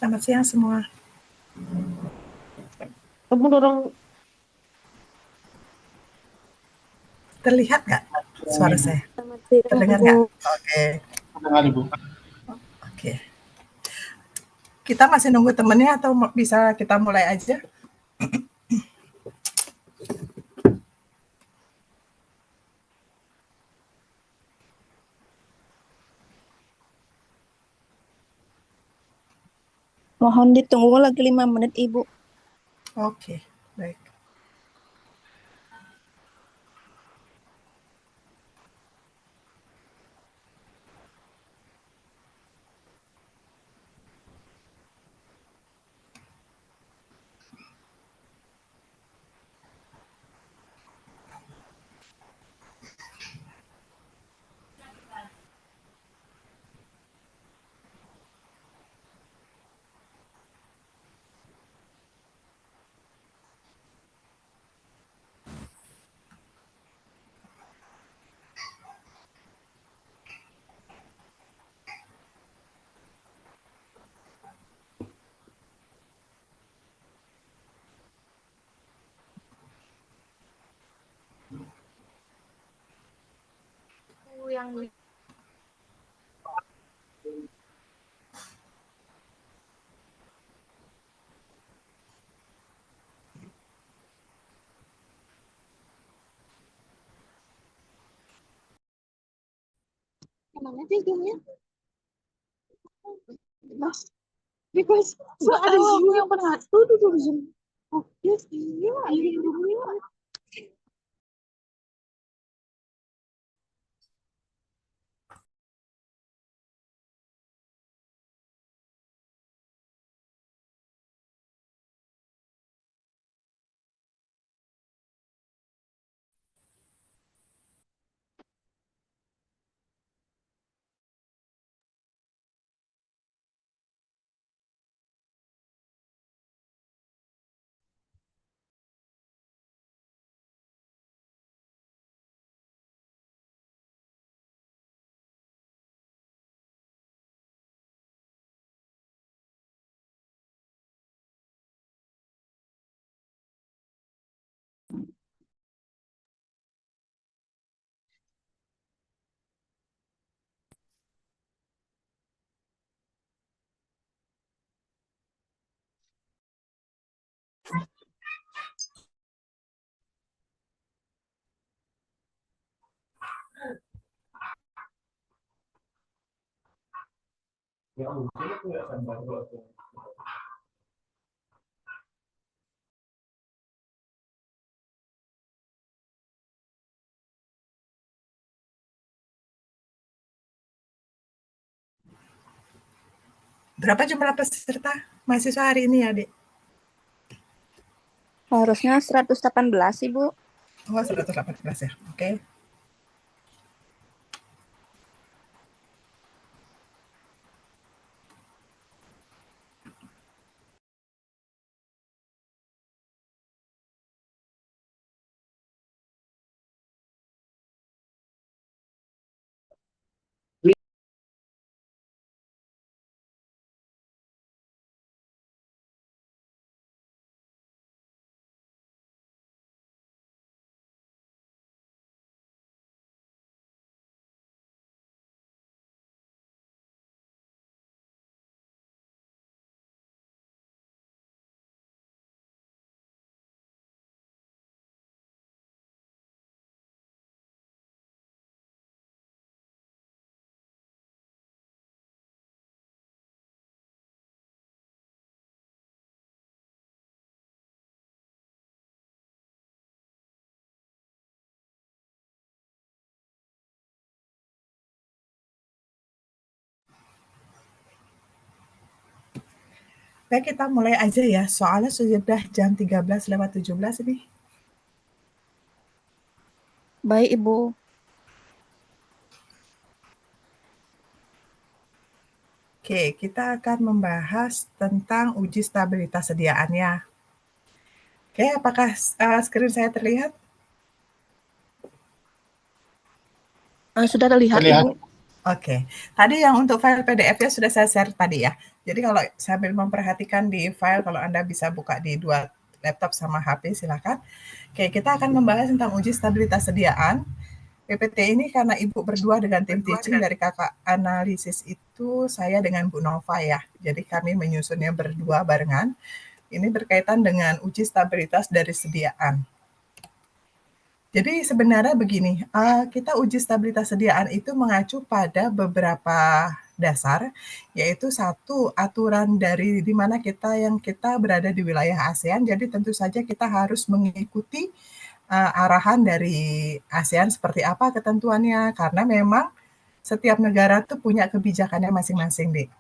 Selamat siang semua. Kamu dorong. Terlihat nggak suara saya? Selamat siang, Terdengar Ibu. nggak? Oke. Dengar Ibu. Oke. Kita masih nunggu temennya atau bisa kita mulai aja? Mohon ditunggu lagi 5 menit, Ibu. Oke, baik. Yang Mana sih zoomnya? Mas, because ada zoom yang pernah tuh zoom. Oh, yes, iya, iya. Berapa jumlah peserta mahasiswa hari ini, Adik? Harusnya 118, Ibu. Oh, 118 ya. Oke. Baik, kita mulai aja ya. Soalnya sudah jam 13:17 ini. Baik, Ibu. Oke, kita akan membahas tentang uji stabilitas sediaannya. Oke, apakah screen saya terlihat? Sudah terlihat, Terlihat. Ibu. Oke, tadi yang untuk file PDF-nya sudah saya share tadi ya. Jadi kalau sambil memperhatikan di file, kalau Anda bisa buka di 2 laptop sama HP silakan. Oke, kita akan membahas tentang uji stabilitas sediaan. PPT ini karena Ibu berdua dengan tim teaching dari Kakak analisis itu saya dengan Bu Nova ya. Jadi kami menyusunnya berdua barengan. Ini berkaitan dengan uji stabilitas dari sediaan. Jadi sebenarnya begini, kita uji stabilitas sediaan itu mengacu pada beberapa dasar, yaitu satu, aturan dari di mana kita berada di wilayah ASEAN, jadi tentu saja kita harus mengikuti, arahan dari ASEAN seperti apa ketentuannya, karena memang setiap negara tuh punya kebijakannya masing-masing, Dik.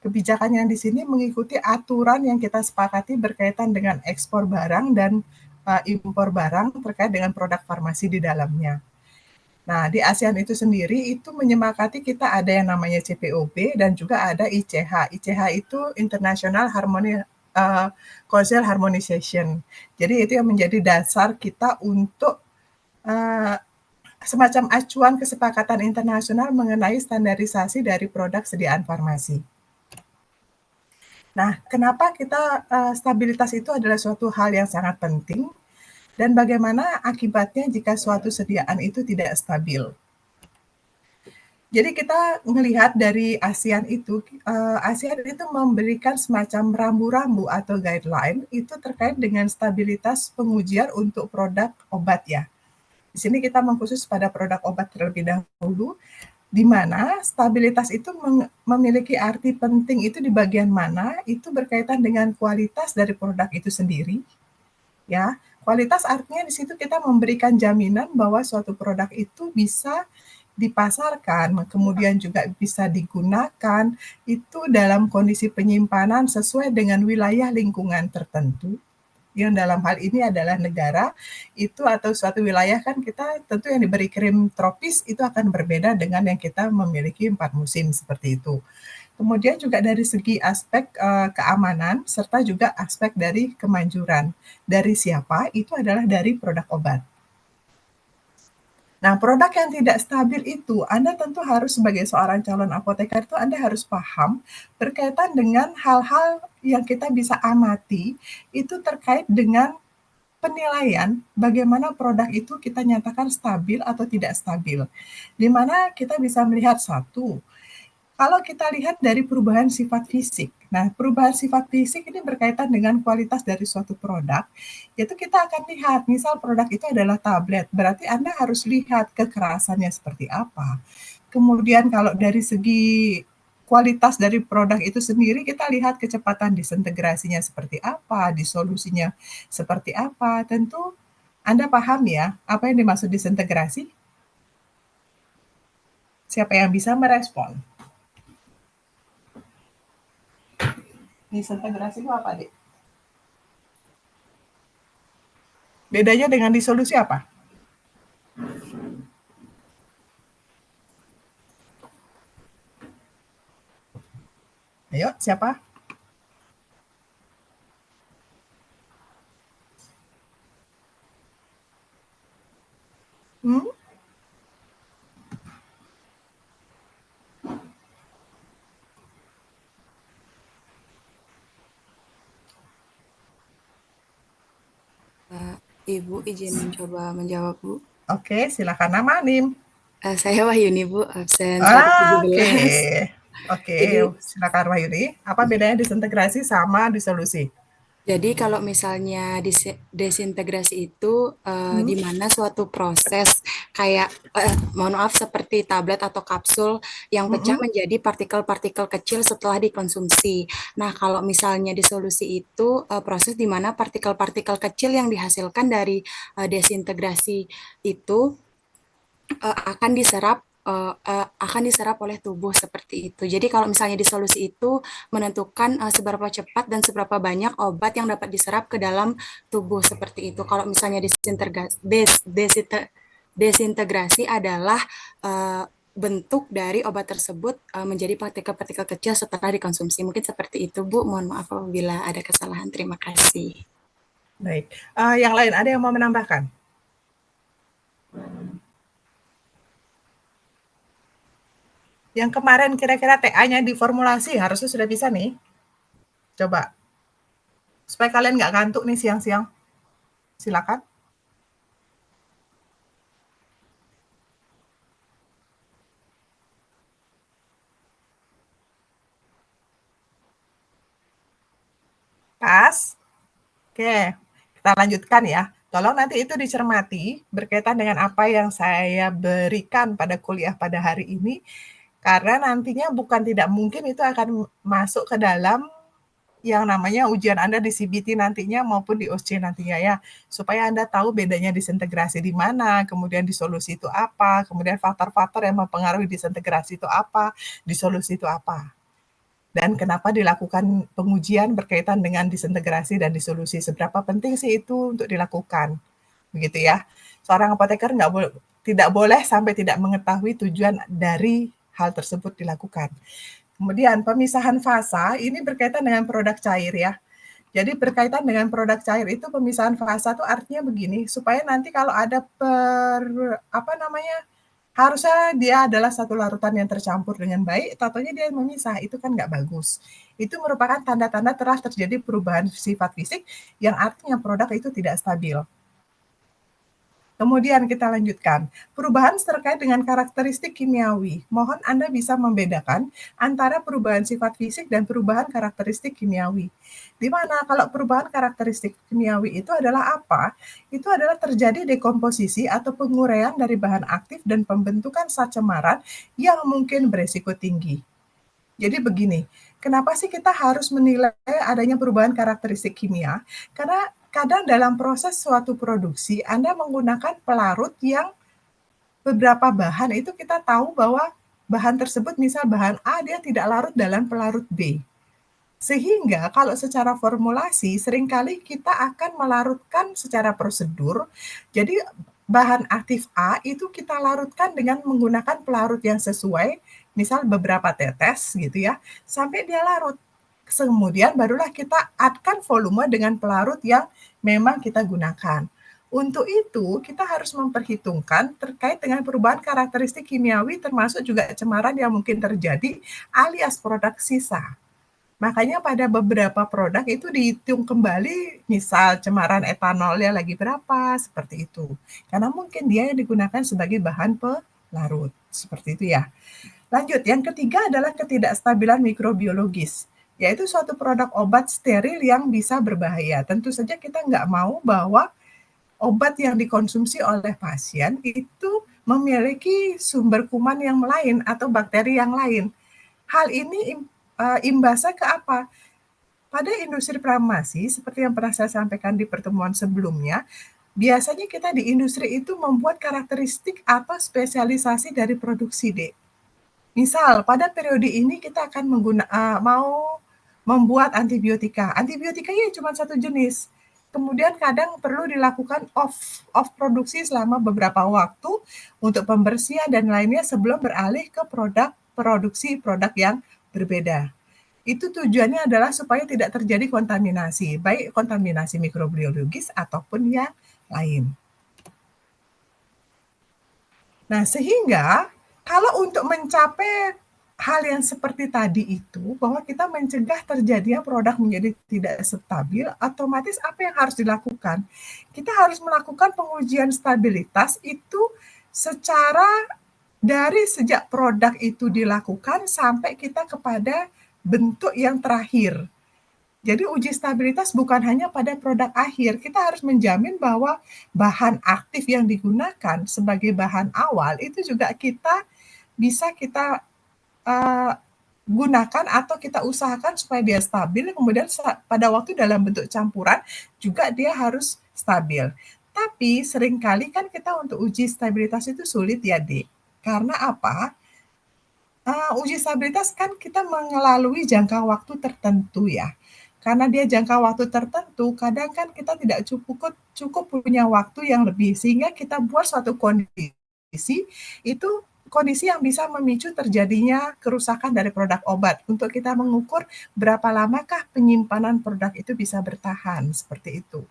Kebijakannya di sini mengikuti aturan yang kita sepakati berkaitan dengan ekspor barang dan impor barang terkait dengan produk farmasi di dalamnya. Nah, di ASEAN itu sendiri itu menyepakati kita ada yang namanya CPOB dan juga ada ICH. ICH itu International Commercial Harmonization. Jadi itu yang menjadi dasar kita untuk uh, semacam acuan kesepakatan internasional mengenai standarisasi dari produk sediaan farmasi. Nah, kenapa stabilitas itu adalah suatu hal yang sangat penting dan bagaimana akibatnya jika suatu sediaan itu tidak stabil? Jadi kita melihat dari ASEAN itu memberikan semacam rambu-rambu atau guideline itu terkait dengan stabilitas pengujian untuk produk obat ya. Di sini kita mengkhusus pada produk obat terlebih dahulu, di mana stabilitas itu memiliki arti penting itu di bagian mana, itu berkaitan dengan kualitas dari produk itu sendiri, ya. Kualitas artinya di situ kita memberikan jaminan bahwa suatu produk itu bisa dipasarkan, kemudian juga bisa digunakan, itu dalam kondisi penyimpanan sesuai dengan wilayah lingkungan tertentu, yang dalam hal ini adalah negara itu atau suatu wilayah kan kita tentu yang diberi iklim tropis itu akan berbeda dengan yang kita memiliki 4 musim seperti itu. Kemudian juga dari segi aspek keamanan serta juga aspek dari kemanjuran. Dari siapa? Itu adalah dari produk obat. Nah, produk yang tidak stabil itu, Anda tentu harus sebagai seorang calon apoteker itu Anda harus paham berkaitan dengan hal-hal yang kita bisa amati itu terkait dengan penilaian bagaimana produk itu kita nyatakan stabil atau tidak stabil. Di mana kita bisa melihat satu, kalau kita lihat dari perubahan sifat fisik. Nah, perubahan sifat fisik ini berkaitan dengan kualitas dari suatu produk, yaitu kita akan lihat, misal produk itu adalah tablet, berarti Anda harus lihat kekerasannya seperti apa. Kemudian kalau dari segi kualitas dari produk itu sendiri, kita lihat kecepatan disintegrasinya seperti apa, disolusinya seperti apa. Tentu Anda paham ya, apa yang dimaksud disintegrasi? Siapa yang bisa merespon? Disintegrasi itu apa, Dik? Bedanya dengan disolusi apa? Ayo, siapa? Hmm? Ibu izin mencoba menjawab, Bu. Oke, silakan nama Nim. Saya Wahyuni, Bu, absen suara Oke. 17. Oke, Jadi silakan Wahyudi. Apa bedanya disintegrasi sama disolusi? Jadi kalau misalnya desintegrasi itu Hmm? di mana suatu proses kayak mohon maaf seperti tablet atau kapsul yang pecah Mm-mm. menjadi partikel-partikel kecil setelah dikonsumsi. Nah, kalau misalnya disolusi itu proses di mana partikel-partikel kecil yang dihasilkan dari desintegrasi itu akan diserap oleh tubuh seperti itu. Jadi kalau misalnya disolusi itu menentukan seberapa cepat dan seberapa banyak obat yang dapat diserap ke dalam tubuh seperti itu. Kalau misalnya desintegrasi adalah bentuk dari obat tersebut menjadi partikel-partikel kecil setelah dikonsumsi. Mungkin seperti itu, Bu. Mohon maaf apabila ada kesalahan. Terima kasih. Baik. Yang lain ada yang mau menambahkan? Yang kemarin kira-kira TA-nya diformulasi harusnya sudah bisa nih. Coba. Supaya kalian nggak ngantuk nih siang-siang. Silakan. Pas. Oke, kita lanjutkan ya. Tolong nanti itu dicermati berkaitan dengan apa yang saya berikan pada kuliah pada hari ini, karena nantinya bukan tidak mungkin itu akan masuk ke dalam yang namanya ujian Anda di CBT nantinya maupun di OSCE nantinya ya, supaya Anda tahu bedanya disintegrasi di mana, kemudian disolusi itu apa, kemudian faktor-faktor yang mempengaruhi disintegrasi itu apa, disolusi itu apa. Dan kenapa dilakukan pengujian berkaitan dengan disintegrasi dan disolusi, seberapa penting sih itu untuk dilakukan, begitu ya. Seorang apoteker tidak boleh sampai tidak mengetahui tujuan dari hal tersebut dilakukan. Kemudian pemisahan fasa ini berkaitan dengan produk cair ya. Jadi berkaitan dengan produk cair itu pemisahan fasa itu artinya begini, supaya nanti kalau ada harusnya dia adalah satu larutan yang tercampur dengan baik, tatonya dia memisah, itu kan nggak bagus. Itu merupakan tanda-tanda telah terjadi perubahan sifat fisik yang artinya produk itu tidak stabil. Kemudian kita lanjutkan, perubahan terkait dengan karakteristik kimiawi. Mohon Anda bisa membedakan antara perubahan sifat fisik dan perubahan karakteristik kimiawi. Di mana kalau perubahan karakteristik kimiawi itu adalah apa? Itu adalah terjadi dekomposisi atau penguraian dari bahan aktif dan pembentukan zat cemaran yang mungkin beresiko tinggi. Jadi begini, kenapa sih kita harus menilai adanya perubahan karakteristik kimia? Karena kadang dalam proses suatu produksi, Anda menggunakan pelarut yang beberapa bahan itu kita tahu bahwa bahan tersebut, misal bahan A, dia tidak larut dalam pelarut B. Sehingga kalau secara formulasi, seringkali kita akan melarutkan secara prosedur. Jadi bahan aktif A itu kita larutkan dengan menggunakan pelarut yang sesuai, misal beberapa tetes gitu ya, sampai dia larut. Kemudian barulah kita addkan volume dengan pelarut yang memang kita gunakan. Untuk itu, kita harus memperhitungkan terkait dengan perubahan karakteristik kimiawi termasuk juga cemaran yang mungkin terjadi alias produk sisa. Makanya pada beberapa produk itu dihitung kembali, misal cemaran etanolnya lagi berapa, seperti itu. Karena mungkin dia yang digunakan sebagai bahan pelarut, seperti itu ya. Lanjut, yang ketiga adalah ketidakstabilan mikrobiologis, yaitu suatu produk obat steril yang bisa berbahaya. Tentu saja kita nggak mau bahwa obat yang dikonsumsi oleh pasien itu memiliki sumber kuman yang lain atau bakteri yang lain. Hal ini imbasnya ke apa? Pada industri farmasi, seperti yang pernah saya sampaikan di pertemuan sebelumnya, biasanya kita di industri itu membuat karakteristik atau spesialisasi dari produksi D. Misal, pada periode ini kita akan mau membuat antibiotika. Antibiotikanya cuma satu jenis. Kemudian kadang perlu dilakukan off produksi selama beberapa waktu untuk pembersihan dan lainnya sebelum beralih ke produksi produk yang berbeda. Itu tujuannya adalah supaya tidak terjadi kontaminasi, baik kontaminasi mikrobiologis ataupun yang lain. Nah, sehingga kalau untuk mencapai hal yang seperti tadi itu, bahwa kita mencegah terjadinya produk menjadi tidak stabil, otomatis apa yang harus dilakukan? Kita harus melakukan pengujian stabilitas itu secara dari sejak produk itu dilakukan sampai kita kepada bentuk yang terakhir. Jadi uji stabilitas bukan hanya pada produk akhir, kita harus menjamin bahwa bahan aktif yang digunakan sebagai bahan awal itu juga bisa kita gunakan atau kita usahakan supaya dia stabil, kemudian pada waktu dalam bentuk campuran juga dia harus stabil. Tapi seringkali kan kita untuk uji stabilitas itu sulit ya, Dek. Karena apa? Uji stabilitas kan kita melalui jangka waktu tertentu ya. Karena dia jangka waktu tertentu, kadang kan kita tidak cukup punya waktu yang lebih sehingga kita buat suatu kondisi itu kondisi yang bisa memicu terjadinya kerusakan dari produk obat. Untuk kita mengukur berapa lamakah penyimpanan produk itu bisa bertahan seperti itu.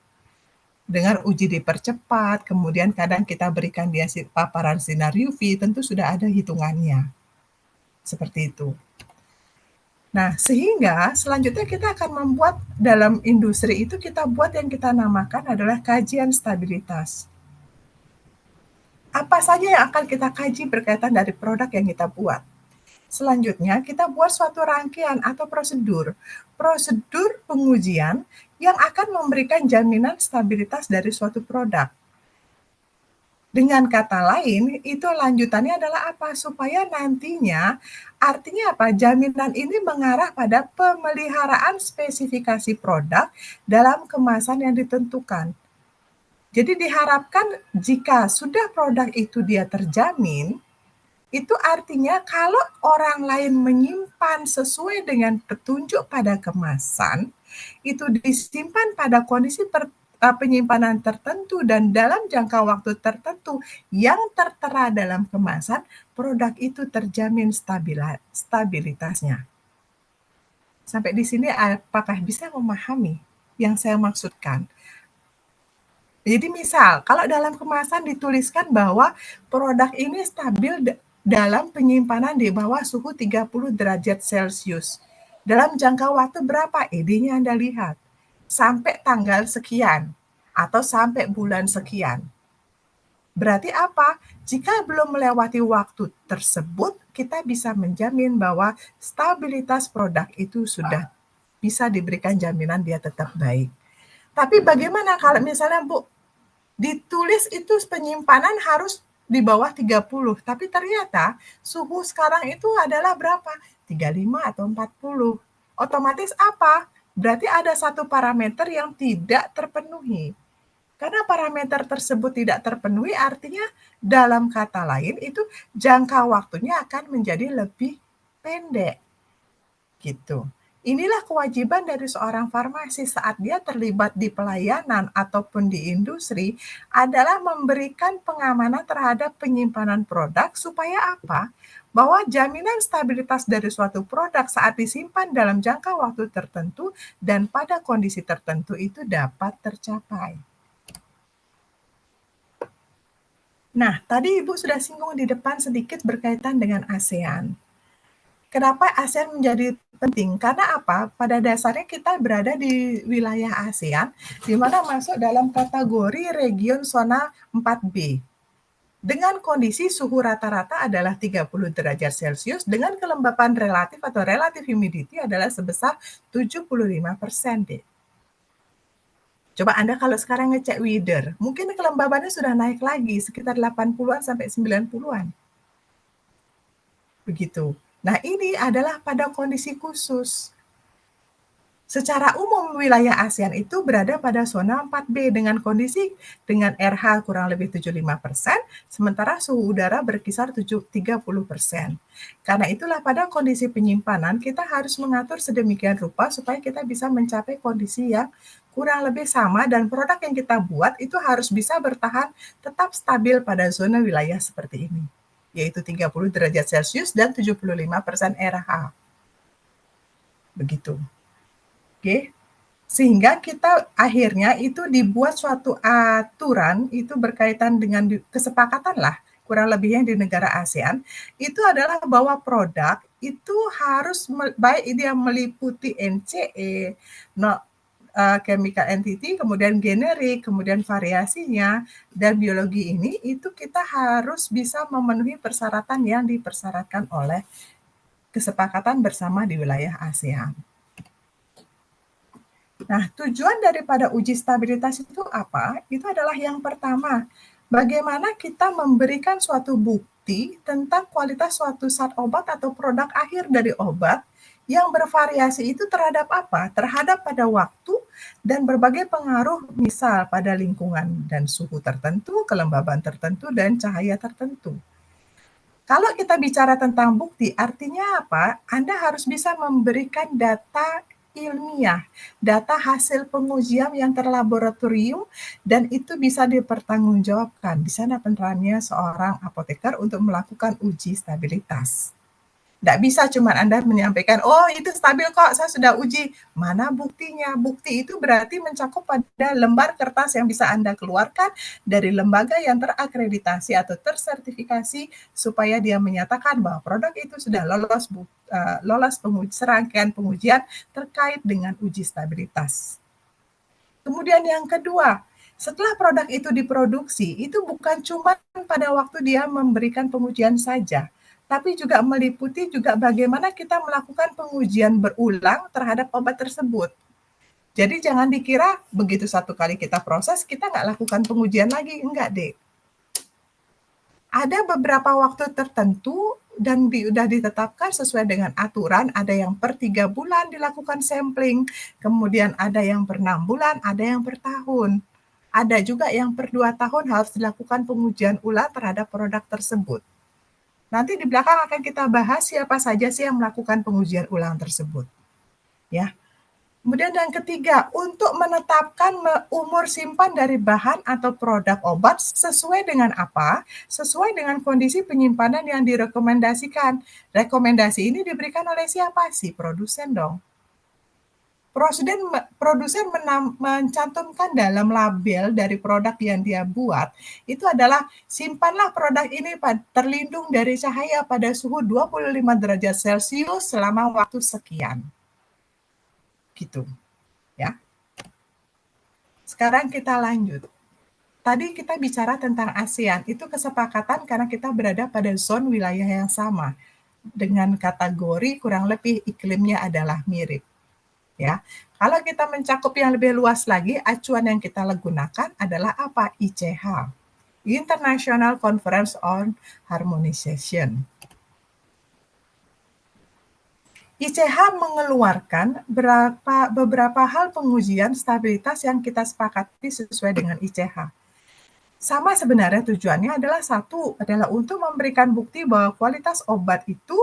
Dengan uji dipercepat, kemudian kadang kita berikan dia paparan sinar UV, tentu sudah ada hitungannya. Seperti itu. Nah, sehingga selanjutnya kita akan membuat dalam industri itu kita buat yang kita namakan adalah kajian stabilitas. Apa saja yang akan kita kaji berkaitan dari produk yang kita buat. Selanjutnya, kita buat suatu rangkaian atau prosedur pengujian yang akan memberikan jaminan stabilitas dari suatu produk. Dengan kata lain, itu lanjutannya adalah apa? Supaya nantinya, artinya apa? Jaminan ini mengarah pada pemeliharaan spesifikasi produk dalam kemasan yang ditentukan. Jadi diharapkan jika sudah produk itu dia terjamin, itu artinya kalau orang lain menyimpan sesuai dengan petunjuk pada kemasan, itu disimpan pada kondisi penyimpanan tertentu dan dalam jangka waktu tertentu yang tertera dalam kemasan, produk itu terjamin stabilitasnya. Sampai di sini apakah bisa memahami yang saya maksudkan? Jadi misal, kalau dalam kemasan dituliskan bahwa produk ini stabil dalam penyimpanan di bawah suhu 30 derajat Celcius. Dalam jangka waktu berapa? ID-nya Anda lihat. Sampai tanggal sekian atau sampai bulan sekian. Berarti apa? Jika belum melewati waktu tersebut, kita bisa menjamin bahwa stabilitas produk itu sudah bisa diberikan jaminan dia tetap baik. Tapi bagaimana kalau misalnya Bu, ditulis itu penyimpanan harus di bawah 30, tapi ternyata suhu sekarang itu adalah berapa? 35 atau 40. Otomatis apa? Berarti ada satu parameter yang tidak terpenuhi. Karena parameter tersebut tidak terpenuhi, artinya dalam kata lain itu jangka waktunya akan menjadi lebih pendek. Gitu. Inilah kewajiban dari seorang farmasi saat dia terlibat di pelayanan ataupun di industri adalah memberikan pengamanan terhadap penyimpanan produk supaya apa? Bahwa jaminan stabilitas dari suatu produk saat disimpan dalam jangka waktu tertentu dan pada kondisi tertentu itu dapat tercapai. Nah, tadi Ibu sudah singgung di depan sedikit berkaitan dengan ASEAN. Kenapa ASEAN menjadi penting? Karena apa? Pada dasarnya kita berada di wilayah ASEAN, di mana masuk dalam kategori region zona 4B. Dengan kondisi suhu rata-rata adalah 30 derajat Celcius, dengan kelembapan relatif atau relative humidity adalah sebesar 75%. Coba Anda kalau sekarang ngecek weather, mungkin kelembabannya sudah naik lagi, sekitar 80-an sampai 90-an. Begitu. Nah, ini adalah pada kondisi khusus. Secara umum wilayah ASEAN itu berada pada zona 4B dengan kondisi dengan RH kurang lebih 75%, sementara suhu udara berkisar 30%. Karena itulah pada kondisi penyimpanan kita harus mengatur sedemikian rupa supaya kita bisa mencapai kondisi yang kurang lebih sama dan produk yang kita buat itu harus bisa bertahan tetap stabil pada zona wilayah seperti ini, yaitu 30 derajat Celcius dan 75% RH. Begitu. Oke. Sehingga kita akhirnya itu dibuat suatu aturan itu berkaitan dengan kesepakatan lah kurang lebihnya di negara ASEAN itu adalah bahwa produk itu harus baik dia meliputi NCE, chemical entity, kemudian generik, kemudian variasinya dan biologi ini itu kita harus bisa memenuhi persyaratan yang dipersyaratkan oleh kesepakatan bersama di wilayah ASEAN. Nah, tujuan daripada uji stabilitas itu apa? Itu adalah yang pertama, bagaimana kita memberikan suatu bukti tentang kualitas suatu zat obat atau produk akhir dari obat yang bervariasi itu terhadap apa? Terhadap pada waktu dan berbagai pengaruh, misal pada lingkungan dan suhu tertentu, kelembaban tertentu, dan cahaya tertentu. Kalau kita bicara tentang bukti, artinya apa? Anda harus bisa memberikan data ilmiah, data hasil pengujian yang terlaboratorium, dan itu bisa dipertanggungjawabkan. Di sana perannya seorang apoteker untuk melakukan uji stabilitas. Nggak bisa cuma Anda menyampaikan, oh itu stabil kok, saya sudah uji. Mana buktinya? Bukti itu berarti mencakup pada lembar kertas yang bisa Anda keluarkan dari lembaga yang terakreditasi atau tersertifikasi supaya dia menyatakan bahwa produk itu sudah lolos serangkaian pengujian terkait dengan uji stabilitas. Kemudian yang kedua, setelah produk itu diproduksi, itu bukan cuma pada waktu dia memberikan pengujian saja, tapi juga meliputi juga bagaimana kita melakukan pengujian berulang terhadap obat tersebut. Jadi jangan dikira begitu satu kali kita proses, kita nggak lakukan pengujian lagi. Enggak, Dek. Ada beberapa waktu tertentu dan sudah ditetapkan sesuai dengan aturan, ada yang per 3 bulan dilakukan sampling, kemudian ada yang per 6 bulan, ada yang per tahun. Ada juga yang per 2 tahun harus dilakukan pengujian ulang terhadap produk tersebut. Nanti di belakang akan kita bahas siapa saja sih yang melakukan pengujian ulang tersebut. Ya. Kemudian yang ketiga, untuk menetapkan umur simpan dari bahan atau produk obat sesuai dengan apa? Sesuai dengan kondisi penyimpanan yang direkomendasikan. Rekomendasi ini diberikan oleh siapa? Si produsen dong. Produsen mencantumkan dalam label dari produk yang dia buat, itu adalah simpanlah produk ini terlindung dari cahaya pada suhu 25 derajat Celcius selama waktu sekian. Gitu. Ya. Sekarang kita lanjut. Tadi kita bicara tentang ASEAN, itu kesepakatan karena kita berada pada zona wilayah yang sama. Dengan kategori kurang lebih iklimnya adalah mirip. Ya. Kalau kita mencakup yang lebih luas lagi, acuan yang kita gunakan adalah apa? ICH, International Conference on Harmonization. ICH mengeluarkan beberapa hal pengujian stabilitas yang kita sepakati sesuai dengan ICH. Sama sebenarnya tujuannya adalah untuk memberikan bukti bahwa kualitas obat itu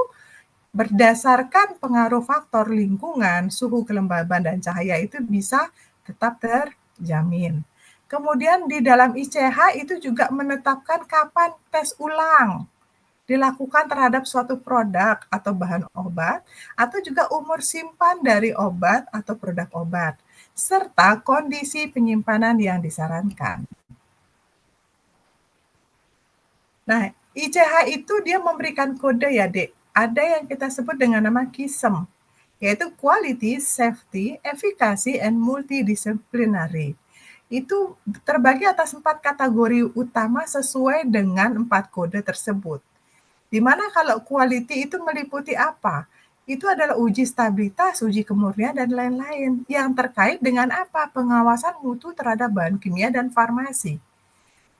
berdasarkan pengaruh faktor lingkungan, suhu kelembaban, dan cahaya itu bisa tetap terjamin. Kemudian di dalam ICH itu juga menetapkan kapan tes ulang dilakukan terhadap suatu produk atau bahan obat, atau juga umur simpan dari obat atau produk obat, serta kondisi penyimpanan yang disarankan. Nah, ICH itu dia memberikan kode ya, Dek. Ada yang kita sebut dengan nama KISM, yaitu Quality, Safety, Efficacy, and Multidisciplinary. Itu terbagi atas 4 kategori utama sesuai dengan 4 kode tersebut. Di mana kalau quality itu meliputi apa? Itu adalah uji stabilitas, uji kemurnian, dan lain-lain yang terkait dengan apa? Pengawasan mutu terhadap bahan kimia dan farmasi.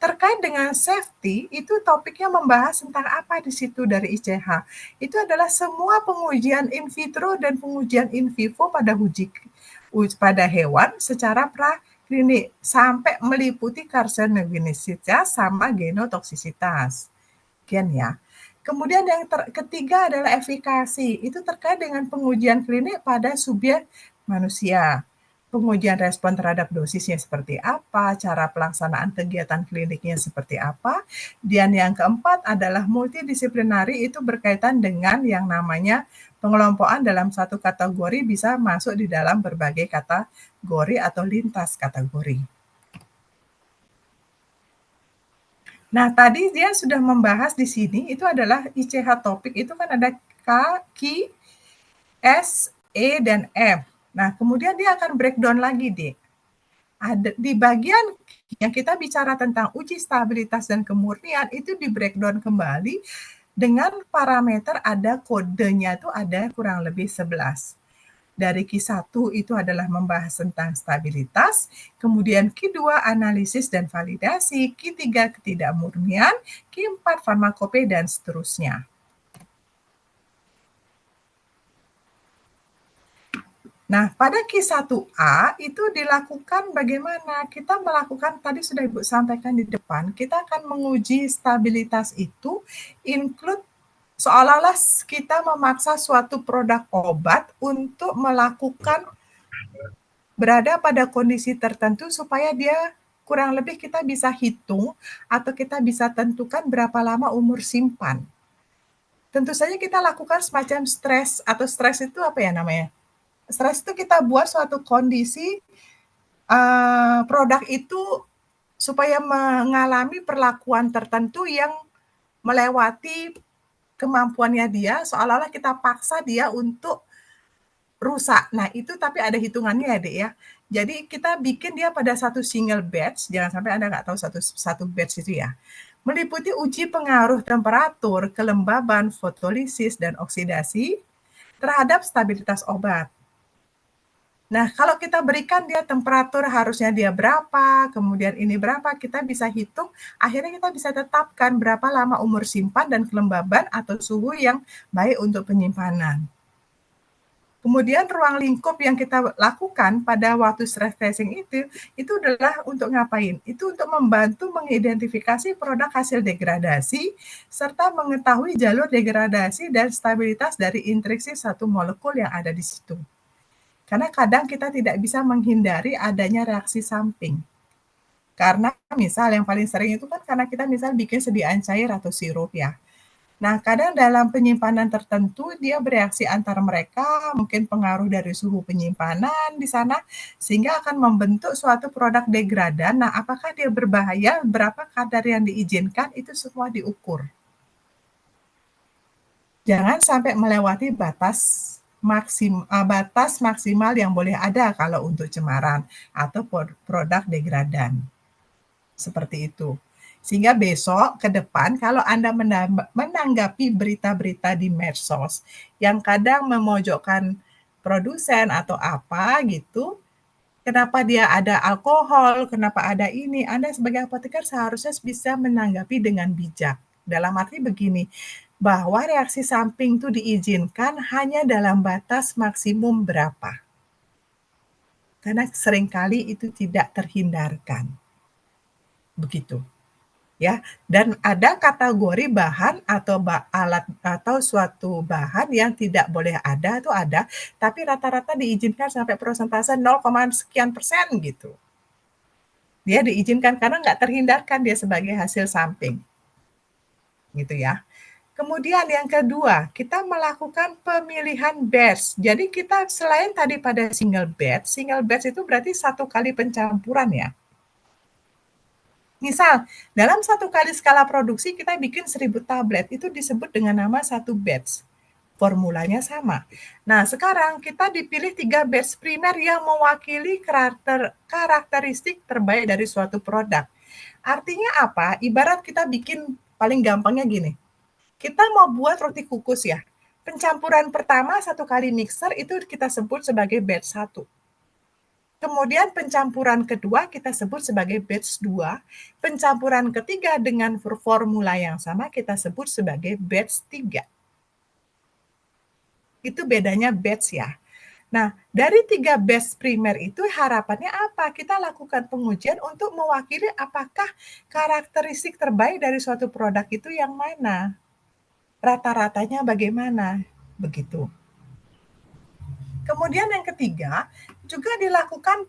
Terkait dengan safety, itu topiknya membahas tentang apa di situ dari ICH. Itu adalah semua pengujian in vitro dan pengujian in vivo pada hewan secara praklinik sampai meliputi karsinogenisitas sama genotoksisitas. Sekian ya. Kemudian yang ketiga adalah efikasi. Itu terkait dengan pengujian klinik pada subjek manusia. Pengujian respon terhadap dosisnya seperti apa, cara pelaksanaan kegiatan kliniknya seperti apa. Dan yang keempat adalah multidisiplinari, itu berkaitan dengan yang namanya pengelompokan dalam satu kategori bisa masuk di dalam berbagai kategori atau lintas kategori. Nah, tadi dia sudah membahas di sini, itu adalah ICH topik, itu kan ada K, Q, S, E, dan F. Nah, kemudian dia akan breakdown lagi, Dek. Ada di bagian yang kita bicara tentang uji stabilitas dan kemurnian, itu di breakdown kembali dengan parameter ada kodenya itu ada kurang lebih 11. Dari Q1 itu adalah membahas tentang stabilitas, kemudian Q2 analisis dan validasi, Q3 ketidakmurnian, Q4 farmakope, dan seterusnya. Nah, pada Q1A itu dilakukan bagaimana? Kita melakukan, tadi sudah Ibu sampaikan di depan, kita akan menguji stabilitas itu include seolah-olah kita memaksa suatu produk obat untuk melakukan berada pada kondisi tertentu supaya dia kurang lebih kita bisa hitung atau kita bisa tentukan berapa lama umur simpan. tentu saja kita lakukan semacam stres, atau stres itu apa ya namanya? Stres itu kita buat suatu kondisi produk itu supaya mengalami perlakuan tertentu yang melewati kemampuannya dia, seolah-olah kita paksa dia untuk rusak. Nah, itu tapi ada hitungannya ya, Dek, ya. Jadi kita bikin dia pada satu single batch, jangan sampai Anda nggak tahu satu batch itu ya. Meliputi uji pengaruh temperatur, kelembaban, fotolisis, dan oksidasi terhadap stabilitas obat. Nah, kalau kita berikan dia temperatur harusnya dia berapa, kemudian ini berapa, kita bisa hitung, akhirnya kita bisa tetapkan berapa lama umur simpan dan kelembaban atau suhu yang baik untuk penyimpanan. Kemudian ruang lingkup yang kita lakukan pada waktu stress testing itu adalah untuk ngapain? Itu untuk membantu mengidentifikasi produk hasil degradasi, serta mengetahui jalur degradasi dan stabilitas dari intriksi satu molekul yang ada di situ. Karena kadang kita tidak bisa menghindari adanya reaksi samping. Karena misal yang paling sering itu kan karena kita misal bikin sediaan cair atau sirup ya. Nah, kadang dalam penyimpanan tertentu dia bereaksi antar mereka, mungkin pengaruh dari suhu penyimpanan di sana, sehingga akan membentuk suatu produk degradan. Nah, apakah dia berbahaya, berapa kadar yang diizinkan, itu semua diukur. Jangan sampai melewati batas maksimal yang boleh ada kalau untuk cemaran atau produk degradan. Seperti itu. Sehingga besok ke depan kalau Anda menanggapi berita-berita di medsos yang kadang memojokkan produsen atau apa gitu, kenapa dia ada alkohol, kenapa ada ini, Anda sebagai apoteker seharusnya bisa menanggapi dengan bijak. Dalam arti begini, bahwa reaksi samping itu diizinkan hanya dalam batas maksimum berapa. Karena seringkali itu tidak terhindarkan. Begitu. Ya, dan ada kategori bahan atau alat atau suatu bahan yang tidak boleh ada itu ada, tapi rata-rata diizinkan sampai persentase 0, sekian persen gitu. Dia diizinkan karena nggak terhindarkan dia sebagai hasil samping. Gitu ya. Kemudian yang kedua, kita melakukan pemilihan batch. Jadi kita selain tadi pada single batch itu berarti satu kali pencampuran ya. Misal, dalam satu kali skala produksi kita bikin 1000 tablet, itu disebut dengan nama satu batch. Formulanya sama. Nah, sekarang kita dipilih 3 batch primer yang mewakili karakteristik terbaik dari suatu produk. Artinya apa? Ibarat kita bikin, paling gampangnya gini, kita mau buat roti kukus ya. Pencampuran pertama satu kali mixer itu kita sebut sebagai batch 1. Kemudian pencampuran kedua kita sebut sebagai batch 2. Pencampuran ketiga dengan formula yang sama kita sebut sebagai batch 3. Itu bedanya batch ya. Nah, dari 3 batch primer itu harapannya apa? Kita lakukan pengujian untuk mewakili apakah karakteristik terbaik dari suatu produk itu yang mana. Rata-ratanya bagaimana? Begitu. Kemudian yang ketiga, juga dilakukan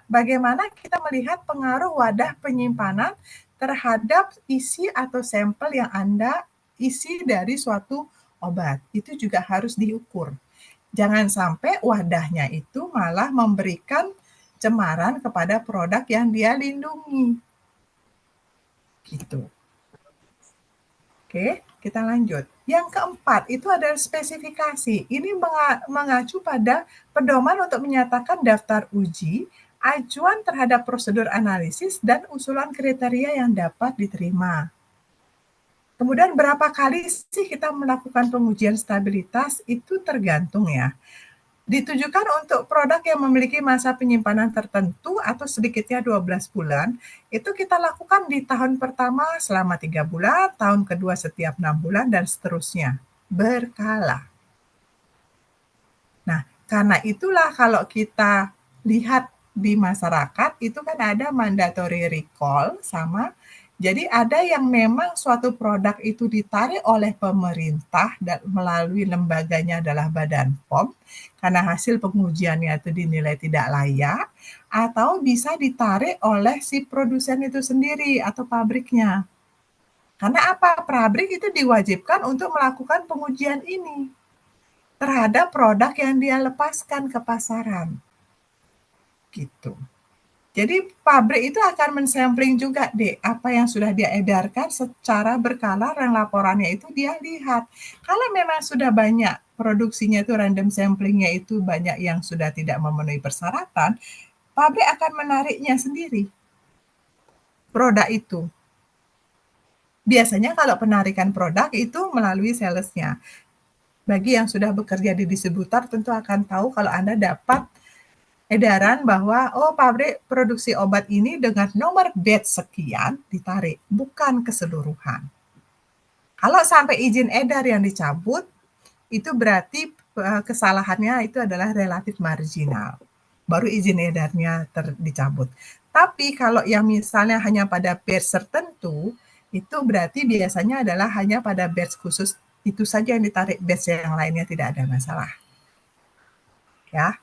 bagaimana kita melihat pengaruh wadah penyimpanan terhadap isi atau sampel yang Anda isi dari suatu obat. Itu juga harus diukur. Jangan sampai wadahnya itu malah memberikan cemaran kepada produk yang dia lindungi. Gitu. Oke, kita lanjut. Yang keempat, itu adalah spesifikasi. Ini mengacu pada pedoman untuk menyatakan daftar uji, acuan terhadap prosedur analisis, dan usulan kriteria yang dapat diterima. Kemudian berapa kali sih kita melakukan pengujian stabilitas? Itu tergantung ya. Ditujukan untuk produk yang memiliki masa penyimpanan tertentu atau sedikitnya 12 bulan, itu kita lakukan di tahun pertama selama 3 bulan, tahun kedua setiap 6 bulan, dan seterusnya, berkala. Nah, karena itulah kalau kita lihat di masyarakat, itu kan ada mandatory recall sama. Jadi ada yang memang suatu produk itu ditarik oleh pemerintah dan melalui lembaganya adalah Badan POM karena hasil pengujiannya itu dinilai tidak layak, atau bisa ditarik oleh si produsen itu sendiri atau pabriknya. Karena apa? Pabrik itu diwajibkan untuk melakukan pengujian ini terhadap produk yang dia lepaskan ke pasaran. Gitu. Jadi pabrik itu akan mensampling juga deh apa yang sudah dia edarkan secara berkala dan laporannya itu dia lihat. Kalau memang sudah banyak produksinya itu random samplingnya itu banyak yang sudah tidak memenuhi persyaratan, pabrik akan menariknya sendiri produk itu. Biasanya kalau penarikan produk itu melalui salesnya. Bagi yang sudah bekerja di distributor tentu akan tahu kalau Anda dapat edaran bahwa oh pabrik produksi obat ini dengan nomor batch sekian ditarik, bukan keseluruhan. Kalau sampai izin edar yang dicabut, itu berarti kesalahannya itu adalah relatif marginal. Baru izin edarnya dicabut. Tapi kalau yang misalnya hanya pada batch tertentu, itu berarti biasanya adalah hanya pada batch khusus itu saja yang ditarik, batch yang lainnya tidak ada masalah. Ya.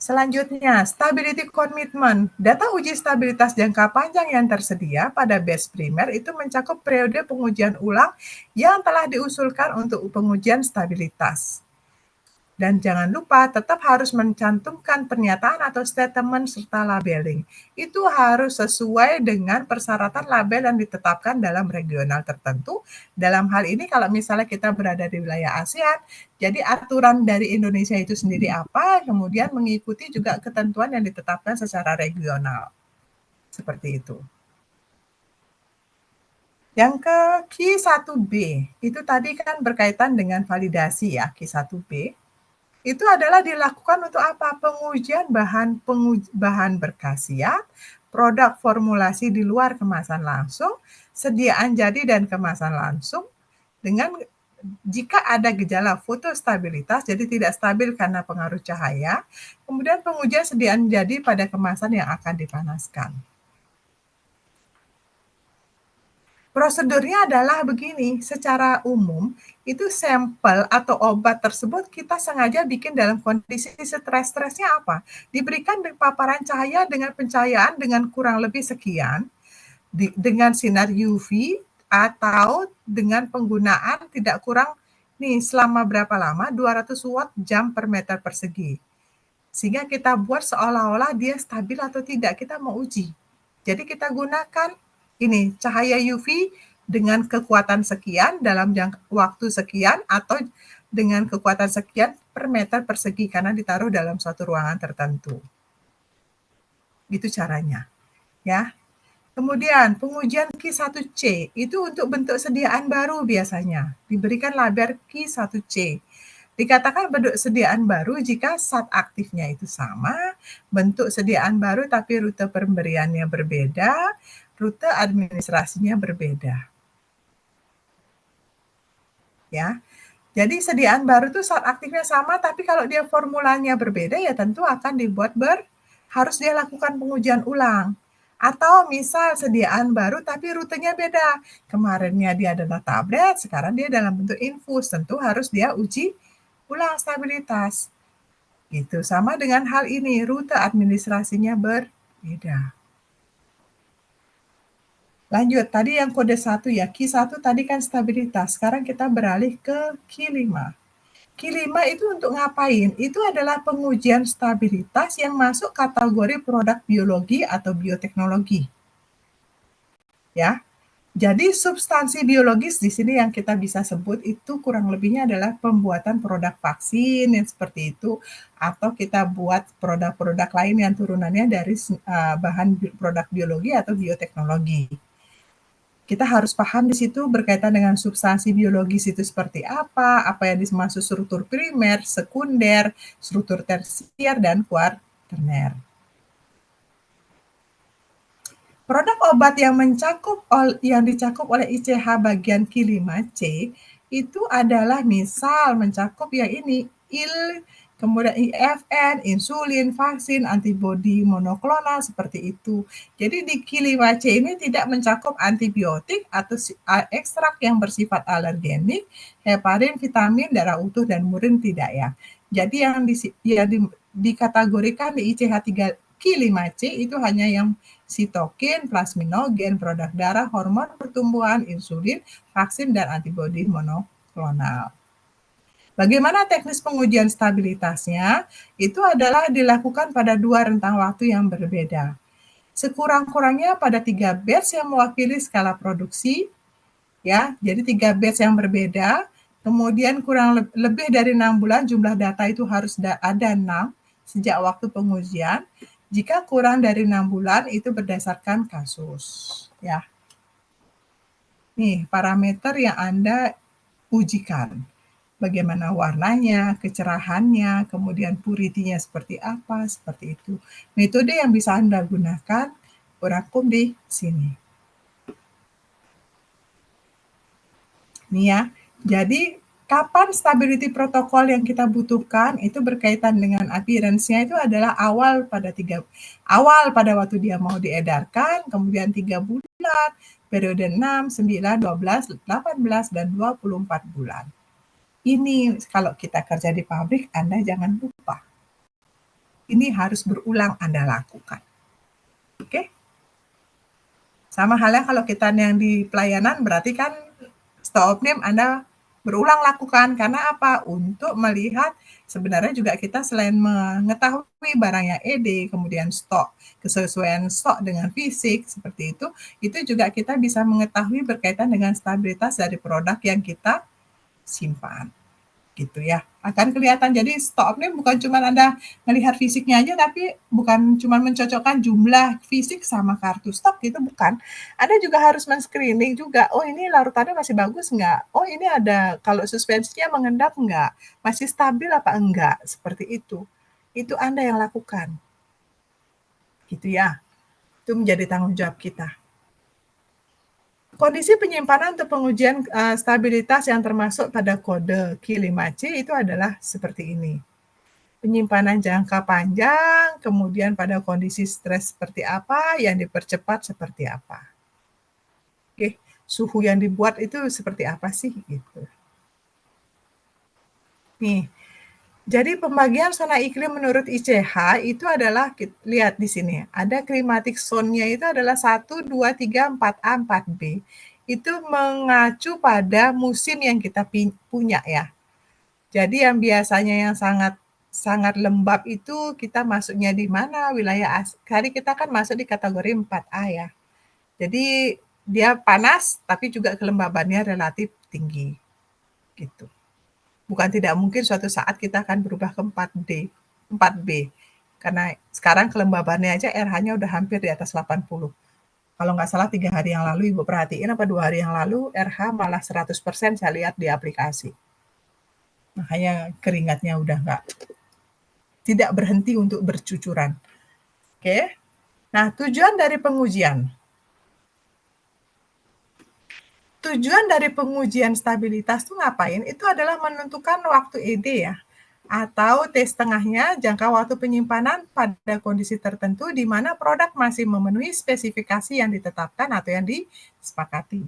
Selanjutnya, stability commitment. Data uji stabilitas jangka panjang yang tersedia pada batch primer itu mencakup periode pengujian ulang yang telah diusulkan untuk pengujian stabilitas. Dan jangan lupa tetap harus mencantumkan pernyataan atau statement serta labeling. Itu harus sesuai dengan persyaratan label yang ditetapkan dalam regional tertentu. Dalam hal ini kalau misalnya kita berada di wilayah ASEAN, jadi aturan dari Indonesia itu sendiri apa, kemudian mengikuti juga ketentuan yang ditetapkan secara regional. Seperti itu. Yang ke Q1B, itu tadi kan berkaitan dengan validasi ya, Q1B. Itu adalah dilakukan untuk apa? Pengujian bahan berkhasiat, produk formulasi di luar kemasan langsung, sediaan jadi dan kemasan langsung, dengan jika ada gejala fotostabilitas, jadi tidak stabil karena pengaruh cahaya, kemudian pengujian sediaan jadi pada kemasan yang akan dipanaskan. Prosedurnya adalah begini, secara umum itu sampel atau obat tersebut kita sengaja bikin dalam kondisi stres-stresnya apa? Diberikan paparan cahaya dengan pencahayaan dengan kurang lebih sekian, dengan sinar UV atau dengan penggunaan tidak kurang nih selama berapa lama? 200 watt jam per meter persegi. Sehingga kita buat seolah-olah dia stabil atau tidak, kita mau uji. Jadi kita gunakan ini cahaya UV dengan kekuatan sekian dalam waktu sekian atau dengan kekuatan sekian per meter persegi karena ditaruh dalam suatu ruangan tertentu. Gitu caranya. Ya. Kemudian pengujian Q1C itu untuk bentuk sediaan baru biasanya. Diberikan label Q1C. Dikatakan bentuk sediaan baru jika zat aktifnya itu sama, bentuk sediaan baru tapi rute pemberiannya berbeda, rute administrasinya berbeda. Ya. Jadi sediaan baru itu zat aktifnya sama, tapi kalau dia formulanya berbeda ya tentu akan dibuat harus dia lakukan pengujian ulang. Atau misal sediaan baru tapi rutenya beda. Kemarinnya dia adalah tablet, sekarang dia dalam bentuk infus. Tentu harus dia uji ulang stabilitas. Gitu. Sama dengan hal ini, rute administrasinya berbeda. Lanjut, tadi yang kode 1 ya, Q1 tadi kan stabilitas. Sekarang kita beralih ke Q5. Q5 itu untuk ngapain? Itu adalah pengujian stabilitas yang masuk kategori produk biologi atau bioteknologi. Ya. Jadi substansi biologis di sini yang kita bisa sebut itu kurang lebihnya adalah pembuatan produk vaksin yang seperti itu, atau kita buat produk-produk lain yang turunannya dari bahan produk biologi atau bioteknologi. Kita harus paham di situ berkaitan dengan substansi biologis itu seperti apa yang dimaksud struktur primer, sekunder, struktur tersier, dan kuaterner. Produk obat yang dicakup oleh ICH bagian Q5C itu adalah misal mencakup yang ini, kemudian IFN, insulin, vaksin, antibodi monoklonal seperti itu. Jadi di Q5C ini tidak mencakup antibiotik atau ekstrak yang bersifat alergenik, heparin, vitamin, darah utuh, dan murin tidak ya. Jadi yang dikategorikan di ICH Q5C itu hanya yang sitokin, plasminogen, produk darah, hormon pertumbuhan, insulin, vaksin, dan antibodi monoklonal. Bagaimana teknis pengujian stabilitasnya? Itu adalah dilakukan pada 2 rentang waktu yang berbeda. Sekurang-kurangnya pada 3 batch yang mewakili skala produksi, ya. Jadi 3 batch yang berbeda, kemudian kurang lebih dari 6 bulan jumlah data itu harus ada 6 sejak waktu pengujian. Jika kurang dari 6 bulan itu berdasarkan kasus, ya. Nih, parameter yang Anda ujikan. Bagaimana warnanya, kecerahannya, kemudian purity-nya seperti apa, seperti itu. Metode yang bisa Anda gunakan berangkum di sini. Nih ya, jadi kapan stability protokol yang kita butuhkan itu berkaitan dengan appearance-nya itu adalah awal pada waktu dia mau diedarkan, kemudian 3 bulan, periode 6, 9, 12, 18, dan 24 bulan. Ini kalau kita kerja di pabrik, Anda jangan lupa. Ini harus berulang Anda lakukan. Oke? Sama halnya kalau kita yang di pelayanan, berarti kan stop name Anda berulang lakukan. Karena apa? Untuk melihat sebenarnya juga kita selain mengetahui barang yang ED, kemudian stok, kesesuaian stok dengan fisik, seperti itu juga kita bisa mengetahui berkaitan dengan stabilitas dari produk yang kita simpan. Gitu ya, akan kelihatan. Jadi stok ini bukan cuma Anda melihat fisiknya aja, tapi bukan cuma mencocokkan jumlah fisik sama kartu stok, gitu bukan. Anda juga harus men-screening juga, oh ini larutannya masih bagus nggak? Oh ini ada, kalau suspensinya mengendap nggak? Masih stabil apa enggak? Seperti itu. Itu Anda yang lakukan. Gitu ya. Itu menjadi tanggung jawab kita. Kondisi penyimpanan untuk pengujian stabilitas yang termasuk pada kode Q5C itu adalah seperti ini. Penyimpanan jangka panjang, kemudian pada kondisi stres seperti apa, yang dipercepat seperti apa. Oke, suhu yang dibuat itu seperti apa sih gitu. Nih, jadi pembagian zona iklim menurut ICH itu adalah, lihat di sini, ada climatic zone-nya itu adalah 1, 2, 3, 4A, 4B. Itu mengacu pada musim yang kita punya ya. Jadi yang biasanya yang sangat lembab itu kita masuknya di mana? Wilayah hari kita kan masuk di kategori 4A ya. Jadi dia panas tapi juga kelembabannya relatif tinggi. Gitu. Bukan tidak mungkin suatu saat kita akan berubah ke 4B. Karena sekarang kelembabannya aja RH-nya udah hampir di atas 80. Kalau nggak salah 3 hari yang lalu Ibu perhatiin, apa 2 hari yang lalu, RH malah 100% saya lihat di aplikasi. Makanya keringatnya udah tidak berhenti untuk bercucuran. Oke. Nah, tujuan dari pengujian. Tujuan dari pengujian stabilitas itu ngapain? Itu adalah menentukan waktu ED ya, atau T setengahnya jangka waktu penyimpanan pada kondisi tertentu di mana produk masih memenuhi spesifikasi yang ditetapkan atau yang disepakati.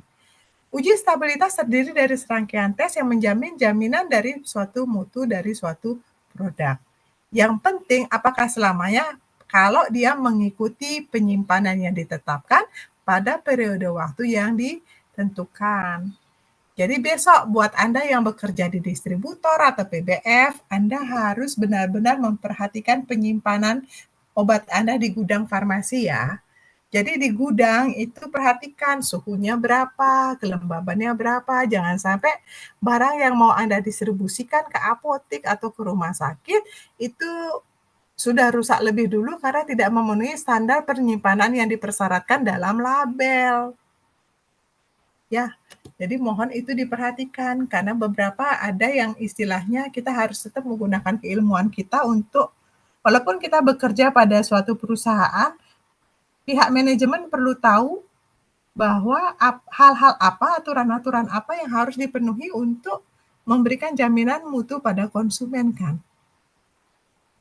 Uji stabilitas terdiri dari serangkaian tes yang menjamin jaminan dari suatu mutu dari suatu produk. Yang penting apakah selamanya kalau dia mengikuti penyimpanan yang ditetapkan pada periode waktu yang ditentukan. Jadi besok buat Anda yang bekerja di distributor atau PBF, Anda harus benar-benar memperhatikan penyimpanan obat Anda di gudang farmasi ya. Jadi di gudang itu perhatikan suhunya berapa, kelembabannya berapa, jangan sampai barang yang mau Anda distribusikan ke apotek atau ke rumah sakit itu sudah rusak lebih dulu karena tidak memenuhi standar penyimpanan yang dipersyaratkan dalam label. Ya, jadi mohon itu diperhatikan karena beberapa ada yang istilahnya kita harus tetap menggunakan keilmuan kita untuk, walaupun kita bekerja pada suatu perusahaan, pihak manajemen perlu tahu bahwa hal-hal apa, aturan-aturan apa yang harus dipenuhi untuk memberikan jaminan mutu pada konsumen kan.